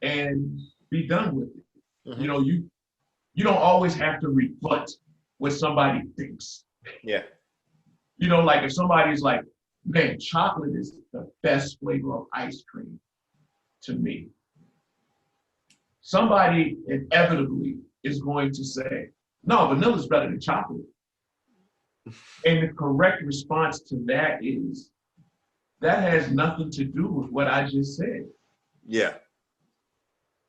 and be done with it. Mm-hmm. You don't always have to rebut what somebody thinks. Yeah. Like if somebody's like, man, chocolate is the best flavor of ice cream to me. Somebody inevitably is going to say, no, vanilla is better than chocolate. And the correct response to that is, that has nothing to do with what I just said. Yeah.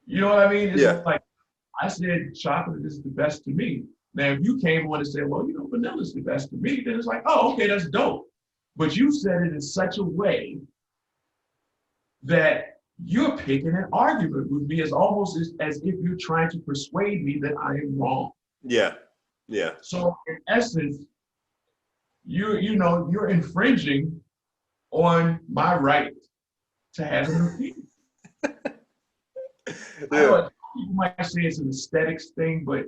You know what I mean? It's yeah. Like I said, chocolate is the best to me. Now, if you came on and said, well, vanilla is the best to me, then it's like, oh, okay, that's dope. But you said it in such a way that you're picking an argument with me, as almost as if you're trying to persuade me that I am wrong. Yeah. Yeah. So in essence, you're infringing on my right to have an opinion. Yeah. People might say it's an aesthetics thing, but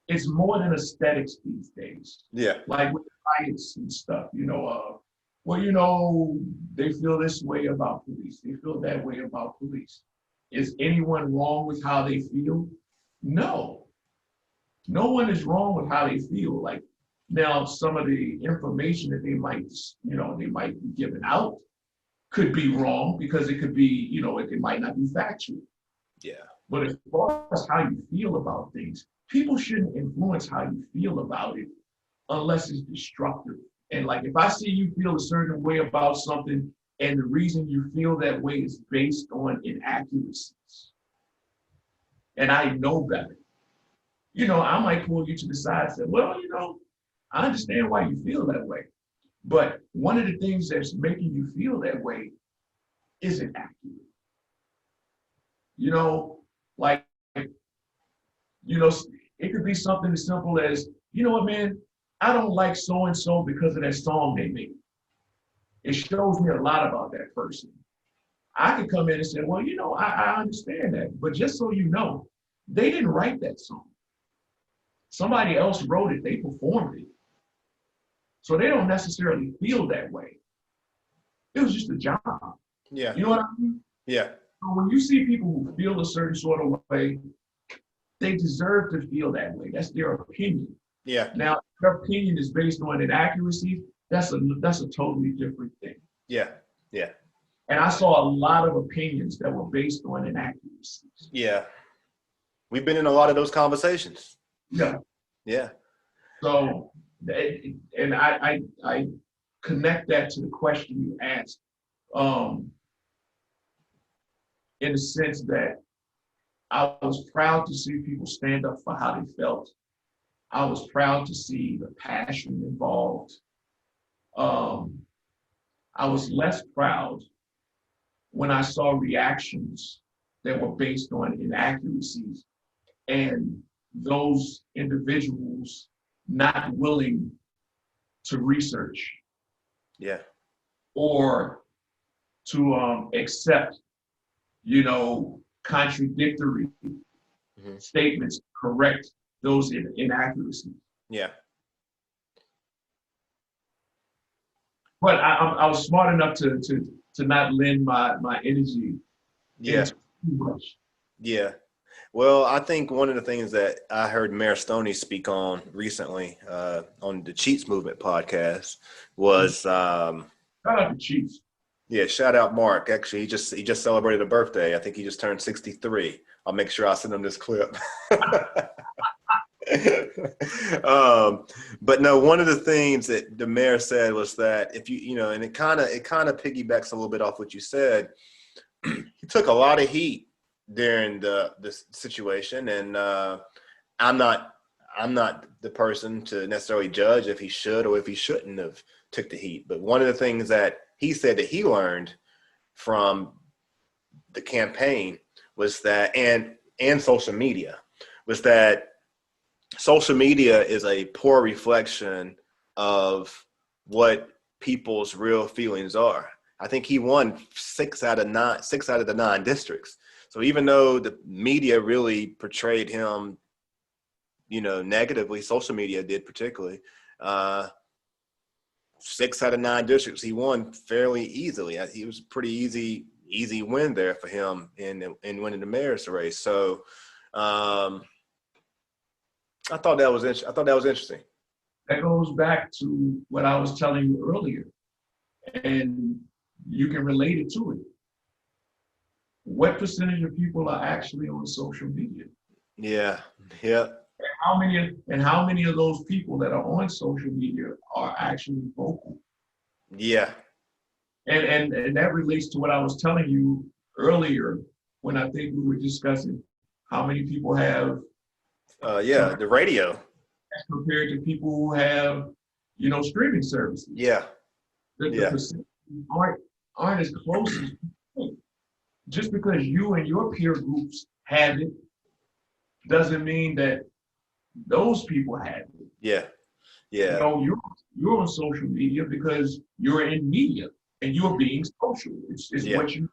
it's more than aesthetics these days. Yeah. Like with riots and stuff, they feel this way about police. They feel that way about police. Is anyone wrong with how they feel? No. No one is wrong with how they feel. Like now, some of the information that they might be giving out could be wrong because it could be, it might not be factual. Yeah. But as far as how you feel about things, people shouldn't influence how you feel about it unless it's destructive. And like, if I see you feel a certain way about something and the reason you feel that way is based on inaccuracies, and I know better, I might pull you to the side and say, well, I understand why you feel that way. But one of the things that's making you feel that way isn't accurate. It could be something as simple as, you know what, man, I don't like so-and-so because of that song they made. It shows me a lot about that person. I could come in and say, well, I understand that, but just so you know, they didn't write that song. Somebody else wrote it, they performed it. So they don't necessarily feel that way. It was just a job. Yeah. You know what I mean? Yeah. So when you see people who feel a certain sort of way, they deserve to feel that way. That's their opinion. Yeah. Now, if their opinion is based on inaccuracies, that's a totally different thing. Yeah. Yeah. And I saw a lot of opinions that were based on inaccuracies. Yeah. We've been in a lot of those conversations. Yeah. Yeah. So, and I connect that to the question you asked, in the sense that I was proud to see people stand up for how they felt. I was proud to see the passion involved. I was less proud when I saw reactions that were based on inaccuracies and those individuals not willing to research. Yeah. Or to accept, contradictory statements, correct those inaccuracies. Yeah. But I was smart enough to not lend my energy Yeah. into too much. Yeah. Well, I think one of the things that I heard Mayor Stoney speak on recently on the Cheats Movement podcast was Shout out to Chiefs. yeah, shout out Mark. Actually, he just celebrated a birthday. I think he just turned 63. I'll make sure I send him this clip. But no, one of the things that the mayor said was that if you know, and it kind of piggybacks a little bit off what you said. He took a lot of heat during this situation, and I'm not the person to necessarily judge if he should or if he shouldn't have took the heat. But one of the things that he said that he learned from the campaign was that, and social media, was that social media is a poor reflection of what people's real feelings are. I think he won 6 out of the 9 districts. So even though the media really portrayed him, you know, negatively, social media did particularly, 6 out of 9 districts, he won fairly easily. It was a pretty easy win there for him in winning the mayor's race. So I thought that was interesting. That goes back to what I was telling you earlier, and you can relate it to it. What percentage of people are actually on social media? Yeah. Yeah. How many of those people that are on social media are actually vocal? Yeah. And that relates to what I was telling you earlier when I think we were discussing how many people have the radio as compared to people who have, you know, streaming services. Yeah. The percentages aren't as close as you think. Just because you and your peer groups have it doesn't mean that those people have it. Yeah. Yeah. You know, you're on social media because you're in media and you're being social. It's what you.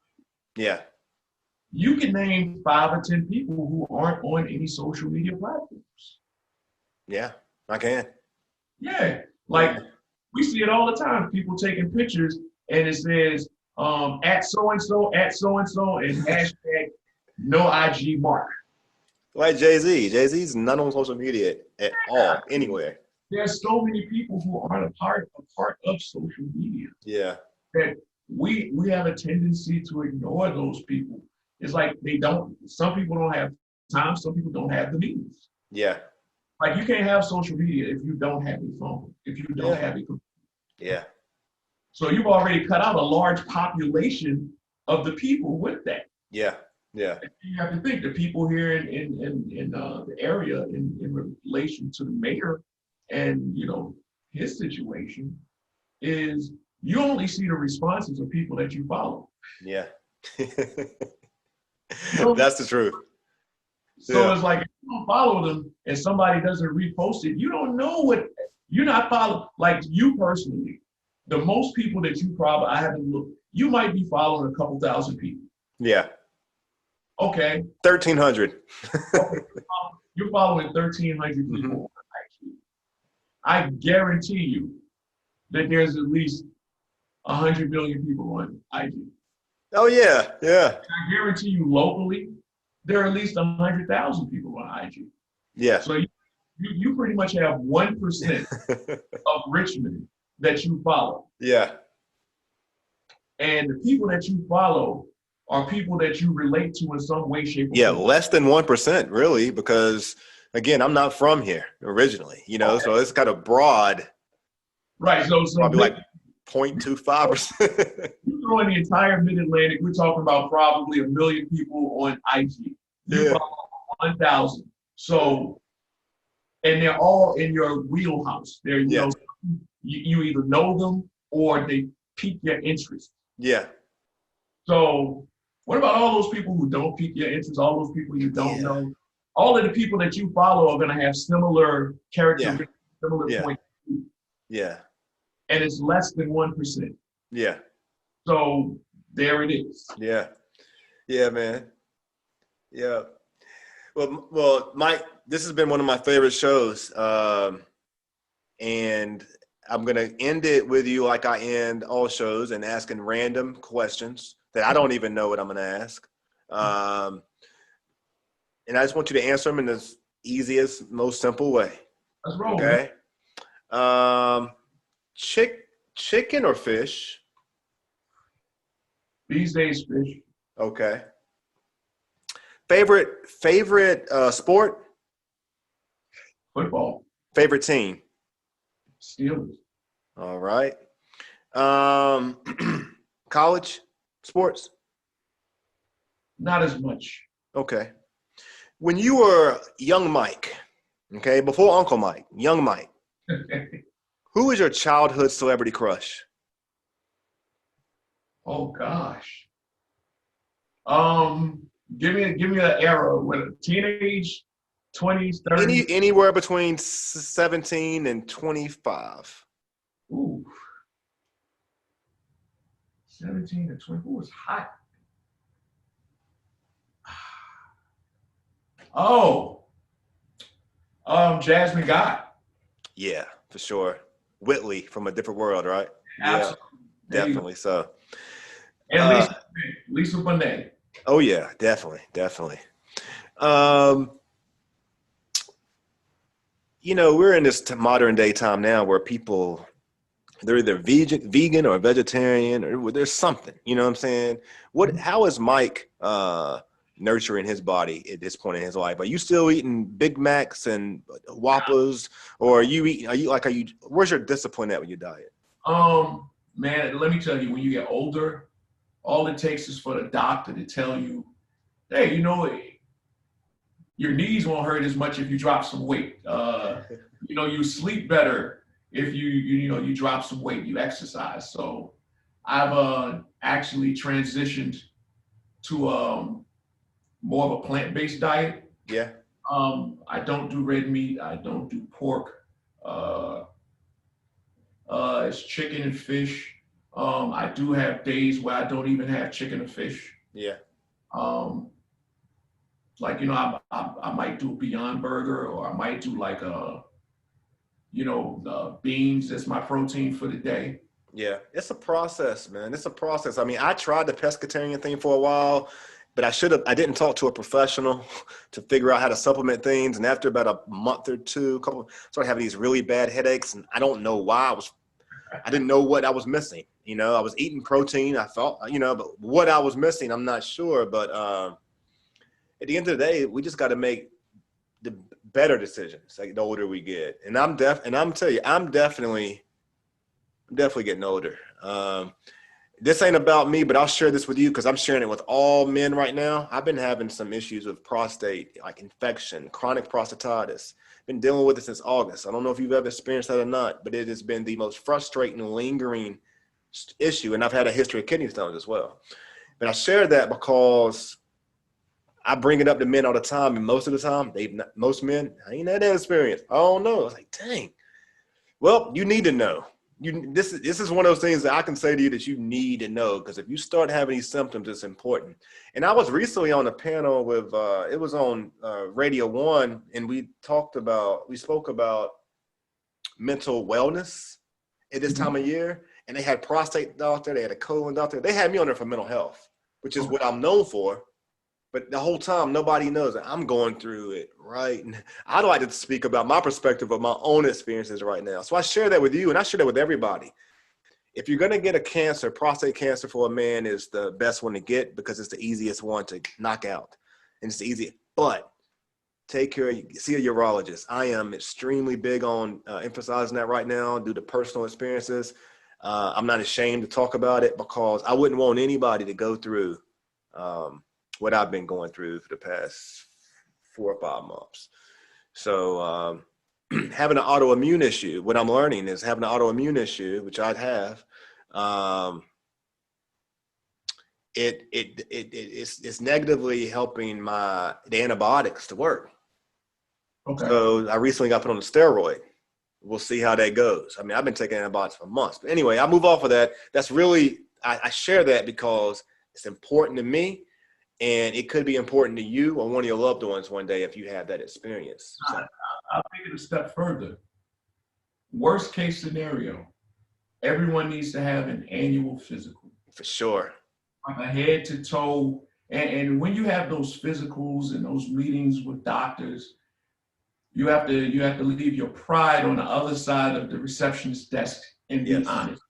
Yeah. You can name 5 or 10 people who aren't on any social media platforms. Yeah, I can. Yeah, like we see it all the time. People taking pictures and it says at so and so and hashtag no IG mark. Like Jay-Z. Jay-Z's not on social media at all, anywhere. There's so many people who aren't a part of social media. Yeah. That we have a tendency to ignore those people. It's like some people don't have time, some people don't have the means. Yeah. Like you can't have social media if you don't have a phone, if you don't have a computer. Yeah. So you've already cut out a large population of the people with that. Yeah. Yeah. And you have to think the people here in the area in relation to the mayor and, you know, his situation is you only see the responses of people that you follow. Yeah. That's the truth. So it's like if you don't follow them and somebody doesn't repost it, you don't know you're not following. Like you personally, the most people that you probably, I haven't looked, you might be following a couple thousand people. Yeah. Okay. 1,300. You're following 1,300 people. I guarantee you that there's at least 100 million people on IG. Oh yeah, yeah. I guarantee you locally, there are at least 100,000 people on IG. Yeah. So you pretty much have 1% of Richmond that you follow. Yeah. And the people that you follow are people that you relate to in some way, shape, or form. Less than 1%, really, because again, I'm not from here originally, you know, so it's kind of broad. Right. So probably like 0.25%. You throw in the entire Mid-Atlantic, we're talking about probably 1 million people on IG. You follow 1,000. So, and they're all in your wheelhouse. They're, you know, you either know them or they pique your interest. Yeah. So what about all those people who don't pique your interest, all those people you don't know? All of the people that you follow are going to have similar characteristics, similar points. Yeah. And it's less than 1%. Yeah. So there it is. Yeah. Yeah, man. Yeah. Well, Mike, this has been one of my favorite shows. And I'm going to end it with you like I end all shows and asking random questions that I don't even know what I'm going to ask. And I just want you to answer them in the easiest, most simple way. Let's roll. Okay. Chicken or fish? These days, fish. Okay. Favorite sport? Football. Favorite team? Steelers. All right. College sports? Not as much. Okay. When you were young Mike, okay, before Uncle Mike, young Mike, who was your childhood celebrity crush? Oh gosh. Give me an era with teenage, 20s, 30s. Anywhere between 17 and 25. Ooh. 17 to 20. Who was hot? Oh. Jasmine Guy. Yeah, for sure. Whitley from A Different World, right? Absolutely. Yeah, definitely so. And Lisa Bonet. Oh yeah, definitely. We're in this modern day time now where people, they're either vegan or vegetarian, or there's something, you know what I'm saying? How is Mike nurturing his body at this point in his life? Are you still eating Big Macs and Whoppers, or where's your discipline at with your diet? Man, let me tell you, when you get older, all it takes is for the doctor to tell you, hey, your knees won't hurt as much if you drop some weight. You sleep better if you drop some weight, you exercise. So I've actually transitioned to more of a plant-based diet. Yeah. I don't do red meat. I don't do pork. It's chicken and fish. I do have days where I don't even have chicken or fish. Yeah. I might do Beyond Burger, or I might do beans as my protein for the day. Yeah, it's a process, man. It's a process. I mean, I tried the pescatarian thing for a while, but I didn't talk to a professional to figure out how to supplement things. And after about a month or two, started having these really bad headaches, and I don't know why. I didn't know what I was missing. I was eating protein, I thought, but what I was missing, I'm not sure. But at the end of the day, we just got to make the better decisions like the older we get. And I'm telling you, I'm definitely getting older. This ain't about me, but I'll share this with you because I'm sharing it with all men right now. I've been having some issues with prostate, like infection, chronic prostatitis. Been dealing with it since August. I don't know if you've ever experienced that or not, but it has been the most frustrating, lingering issue. And I've had a history of kidney stones as well. But I share that because I bring it up to men all the time, and most of the time, most men, I ain't had that experience. I don't know. I was like, dang. Well, you need to know. This is one of those things that I can say to you that you need to know, because if you start having these symptoms, it's important. And I was recently on a panel with, it was on Radio 1, and we spoke about mental wellness at this time of year. And they had prostate doctor, they had a colon doctor. They had me on there for mental health, which is what I'm known for. But the whole time, nobody knows that I'm going through it, right? And I'd like to speak about my perspective of my own experiences right now. So I share that with you, and I share that with everybody. If you're going to get a cancer, prostate cancer for a man is the best one to get because it's the easiest one to knock out. And it's easy. But take care, see a urologist. I am extremely big on emphasizing that right now due to personal experiences. I'm not ashamed to talk about it because I wouldn't want anybody to go through what I've been going through for the past 4 or 5 months. So having an autoimmune issue, what I'm learning is having an autoimmune issue, which I'd have, it's negatively helping the antibiotics to work. Okay. So I recently got put on a steroid. We'll see how that goes. I mean, I've been taking antibiotics for months. But anyway, I move off of that. That's really, I share that because it's important to me. And it could be important to you or one of your loved ones one day if you have that experience. So. I'll take it a step further. worst case scenario, everyone needs to have an annual physical. For sure. Like a head to toe. And when you have those physicals and those meetings with doctors, you have to leave your pride on the other side of the receptionist desk and be honest.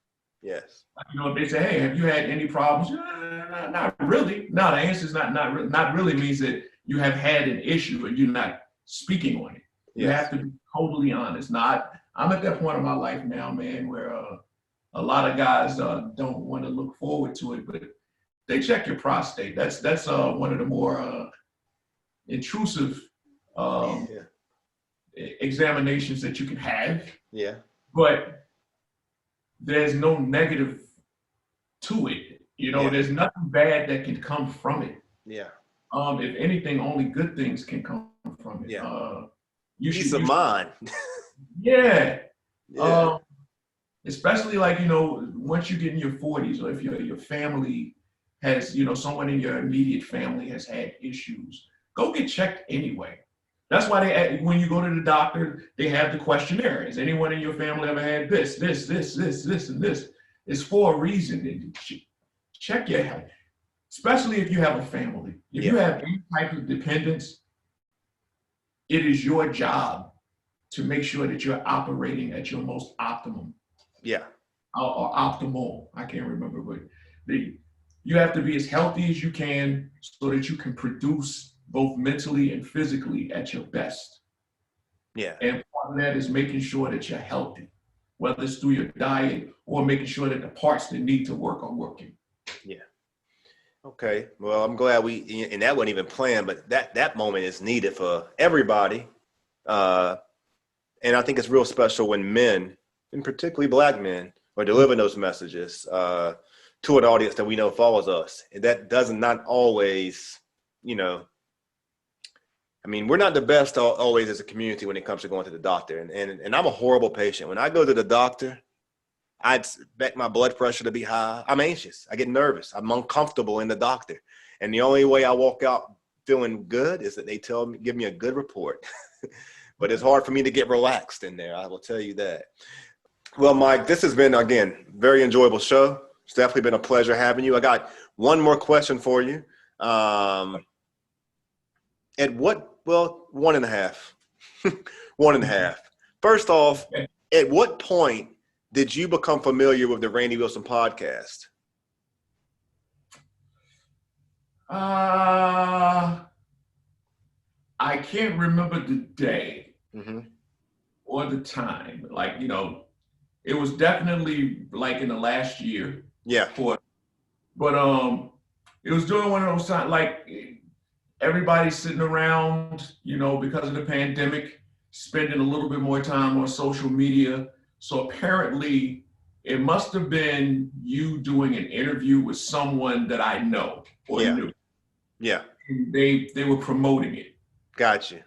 Yes. You know, if they say, "Hey, have you had any problems?" Not really. No, the answer is not really means that you have had an issue and you're not speaking on it. You have to be totally honest. I'm at that point in my life now, man, where a lot of guys don't want to look forward to it, but they check your prostate. That's one of the more intrusive examinations that you can have. Yeah. But there's no negative to it. You know, there's nothing bad that can come from it. Yeah. If anything, only good things can come from it. Yeah. Peace of mind. Yeah. Especially like, you know, once you get in your 40s, or if your family has, you know, someone in your immediate family has had issues, go get checked anyway. That's why when you go to the doctor, they have the questionnaire. Has anyone in your family ever had this, and this? It's for a reason. Check your health, especially if you have a family. If you have any type of dependence, it is your job to make sure that you're operating at your most optimum. Yeah. Or optimal. I can't remember, but you have to be as healthy as you can so that you can produce both mentally and physically at your best. Yeah. And part of that is making sure that you're healthy, whether it's through your diet or making sure that the parts that need to work are working. Yeah. Okay. Well, I'm glad and that wasn't even planned, but that moment is needed for everybody. And I think it's real special when men, and particularly Black men, are delivering those messages to an audience that we know follows us. And that doesn't not always, you know, I mean, we're not the best always as a community when it comes to going to the doctor. And I'm a horrible patient. When I go to the doctor, I expect my blood pressure to be high. I'm anxious. I get nervous. I'm uncomfortable in the doctor. And the only way I walk out feeling good is that they give me a good report. But it's hard for me to get relaxed in there. I will tell you that. Well, Mike, this has been, again, very enjoyable show. It's definitely been a pleasure having you. I got one more question for you. One and a half. One and a half. First off, at what point did you become familiar with the Randy Wilson podcast? I can't remember the day or the time. Like, you know, it was definitely like in the last year. Yeah. But it was during one of those times, like everybody's sitting around, you know, because of the pandemic, spending a little bit more time on social media. So apparently it must have been you doing an interview with someone that I know or knew. Yeah. And they were promoting it. Gotcha.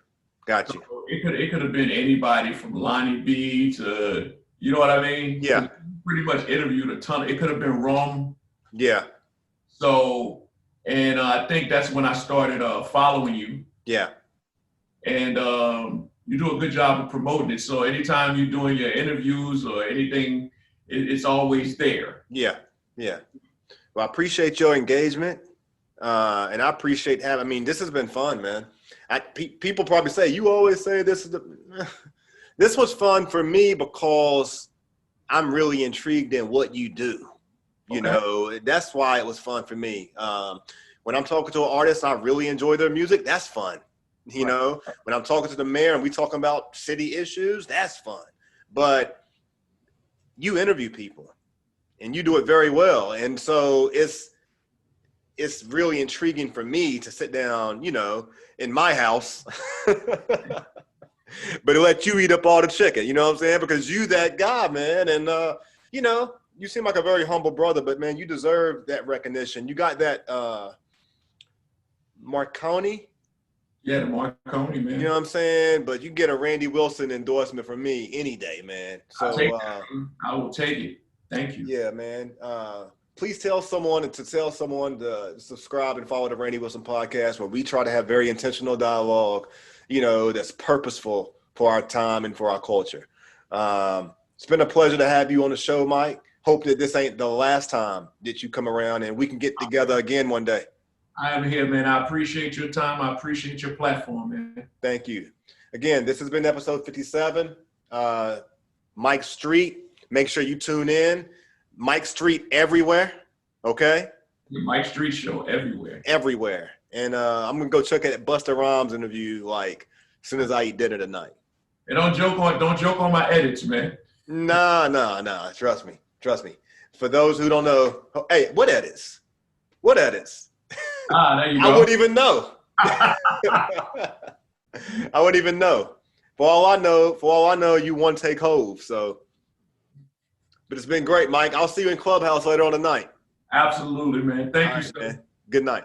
So it could have been anybody from Lonnie B to, you know what I mean? Yeah. Pretty much interviewed a ton. It could have been Rome. Yeah. So, and I think that's when I started following you. Yeah. And you do a good job of promoting it. So anytime you're doing your interviews or anything, it's always there. Yeah. Yeah. Well, I appreciate your engagement. And I appreciate this has been fun, man. People probably say, you always say this is this was fun for me because I'm really intrigued in what you do. You know, that's why it was fun for me. When I'm talking to an artist, I really enjoy their music. That's fun. You know, when I'm talking to the mayor and we talking about city issues, that's fun. But you interview people and you do it very well. And so it's really intriguing for me to sit down, you know, in my house, but to let you eat up all the chicken, you know what I'm saying? Because you that guy, man. And, you know, you seem like a very humble brother, but man, you deserve that recognition. You got that Marconi. Yeah, the Marconi, man. You know what I'm saying? But you get a Randy Wilson endorsement from me any day, man. So I will take it. Thank you. Yeah, man. Please tell someone to subscribe and follow the Randy Wilson podcast, where we try to have very intentional dialogue, you know, that's purposeful for our time and for our culture. It's been a pleasure to have you on the show, Mike. Hope that this ain't the last time that you come around and we can get together again one day. I am here, man. I appreciate your time. I appreciate your platform, man. Thank you. Again, this has been episode 57. Mike Street. Make sure you tune in. Mike Street everywhere. Okay? The Mike Street Show everywhere. Everywhere. And I'm going to go check out Busta Rhymes interview like as soon as I eat dinner tonight. And don't joke on my edits, man. Nah. Trust me. For those who don't know, hey, what edits? There you go. I wouldn't even know. I wouldn't even know. For all I know, you one take Hove. So, but it's been great, Mike. I'll see you in Clubhouse later on tonight. Absolutely, man. Thank you, sir. Man. Good night.